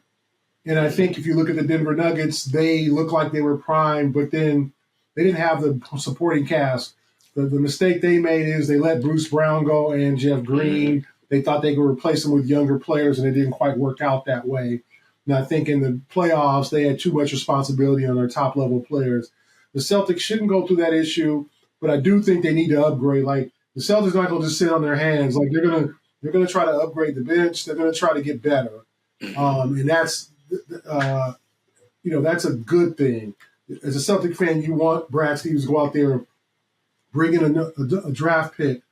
And I think if you look at the Denver Nuggets, they look like they were primed, but then they didn't have the supporting cast. The mistake they made is they let Bruce Brown go and Jeff Green. They thought they could replace them with younger players, and it didn't quite work out that way. And I think in the playoffs, they had too much responsibility on their top-level players. The Celtics shouldn't go through that issue, but I do think they need to upgrade. Like, the Celtics are not going to just sit on their hands. Like, they're going to try to upgrade the bench. They're going to try to get better. And that's, that's a good thing. As a Celtic fan, you want Brad Stevens to go out there, bring in a draft pick,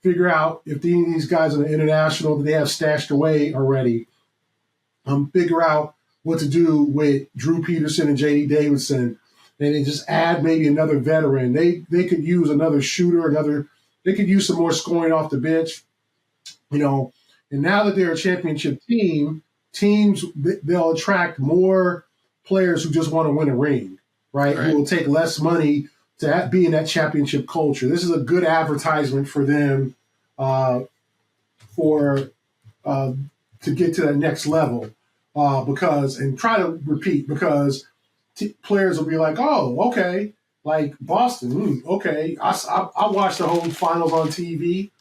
figure out if any of these guys are international that they have stashed away already, figure out what to do with Drew Peterson and J.D. Davidson, and then just add maybe another veteran. They could use another shooter, they could use some more scoring off the bench. And now that they're a championship teams, they'll attract more players who just want to win a ring, right? Who will take less money to be in that championship culture. This is a good advertisement for them to get to that next level and try to repeat because players will be like, oh, okay, like Boston, okay. I watched the whole finals on TV.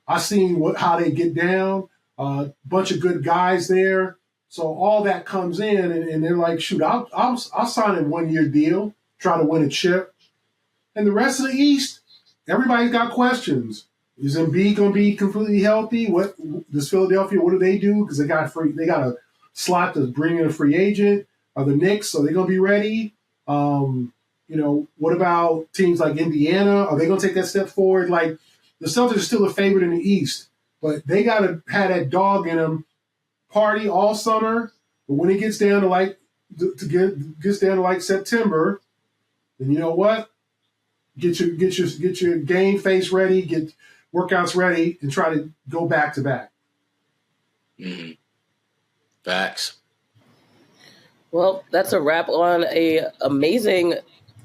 I seen how they get down. Bunch of good guys there. So all that comes in, and they're like, shoot, I'll sign a 1-year deal, try to win a chip. And the rest of the East, everybody's got questions. Is Embiid going to be completely healthy? What does Philadelphia? What do they do? Because they got a slot to bring in a free agent. Are the Knicks? Are they going to be ready? What about teams like Indiana? Are they going to take that step forward? Like the Celtics are still a favorite in the East, But they got to have that dog in them, party all summer. But when it gets down to gets down to like September, then you know what? Get your game face ready, get workouts ready, and try to go back to back. Mm-hmm. Facts. Well, that's a wrap on a amazing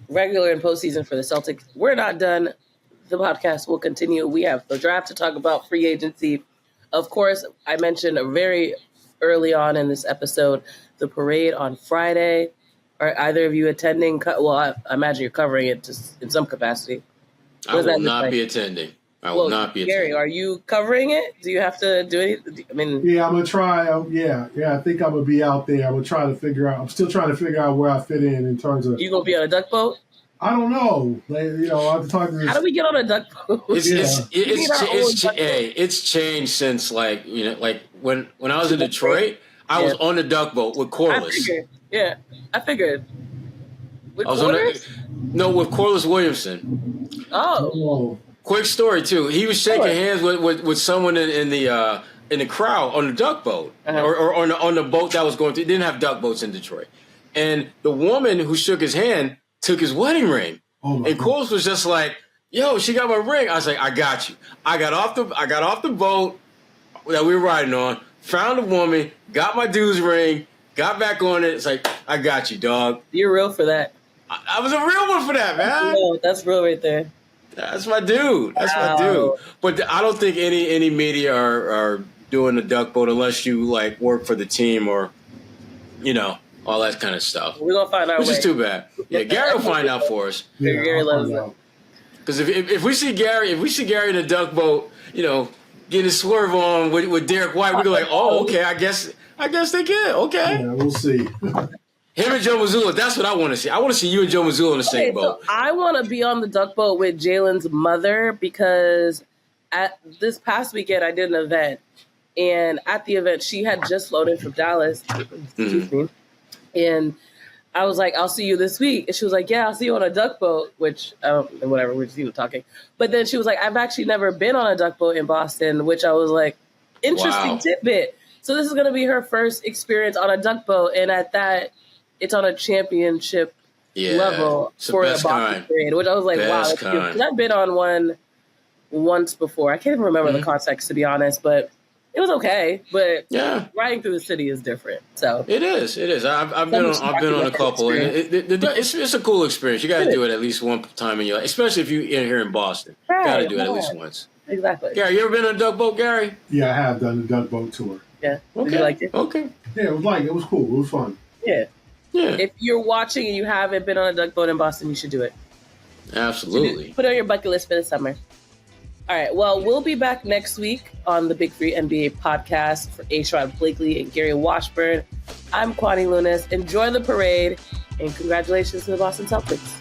regular and postseason for the Celtics. We're not done. The podcast will continue. We have the draft to talk about, free agency. Of course, I mentioned very early on in this episode, the parade on Friday. Are either of you attending? Well, I imagine you're covering it just in some capacity. I will not be attending. I will not be attending. Gary, are you covering it? Do you have to do anything? I mean, yeah, I'm gonna try. I think I'm gonna be out there. I'm gonna try to figure out. I'm still trying to figure out where I fit in terms of. You gonna be on a duck boat? I don't know. I have to talk to this. How do we get on a duck boat? It's changed since when I was in Detroit, I was on the duck boat with Corliss. I figured. With Corliss Williamson. Oh. Quick story too. He was shaking hands with someone in the crowd on the duck boat or on the boat that was going through. It didn't have duck boats in Detroit, and the woman who shook his hand took his wedding ring. And Corliss was just like, "Yo, she got my ring." I was like, "I got you." I got off the boat that we were riding on, found a woman, got my dude's ring, got back on it. It's like, "I got you, dog." You're real for that. I was a real one for that, man. No, that's real right there. That's my dude. My dude. But I don't think any media are doing the duck boat unless you work for the team or, all that kind of stuff. We're gonna find out. Which is too bad. Yeah, Gary will find out for us. Yeah, Gary loves it. Because if we see Gary in a duck boat, getting a swerve on with Derek White, we're like, oh, okay, I guess they get okay. Yeah, we'll see. Him and Joe Mazzulla, that's what I want to see. I want to see you and Joe Mazzulla in the same boat. So I want to be on the duck boat with Jaylen's mother because at this past weekend I did an event, and at the event she had just flown in from Dallas. Excuse me. And I was like, "I'll see you this week," and she was like, "Yeah, I'll see you on a duck boat." Which whatever, we're just talking. But then she was like, "I've actually never been on a duck boat in Boston," which I was like, "Interesting tidbit." So this is going to be her first experience on a duck boat, and at that. It's on a championship level for a Boston period, which I was like, wow, that's cute. Because I've been on one once before. I can't even remember the context, to be honest, but it was okay. But riding through the city is different. So it is. I've been on a couple, and it's a cool experience. You got to do it at least one time in your life, especially if you're here in Boston. Right, Got to do it at least once. Exactly. Gary, you ever been on a duck boat, Gary? Yeah, I have done the duck boat tour. Yeah. Okay. Did you like it? Okay. Yeah, it was cool. It was fun. Yeah. Yeah. If you're watching and you haven't been on a duck boat in Boston, you should do it. Absolutely. Put it on your bucket list for the summer. All right. Well, we'll be back next week on the Big Three NBA podcast for Sherrod Blakely and Gary Washburn. I'm Kwani Lunis. Enjoy the parade and congratulations to the Boston Celtics.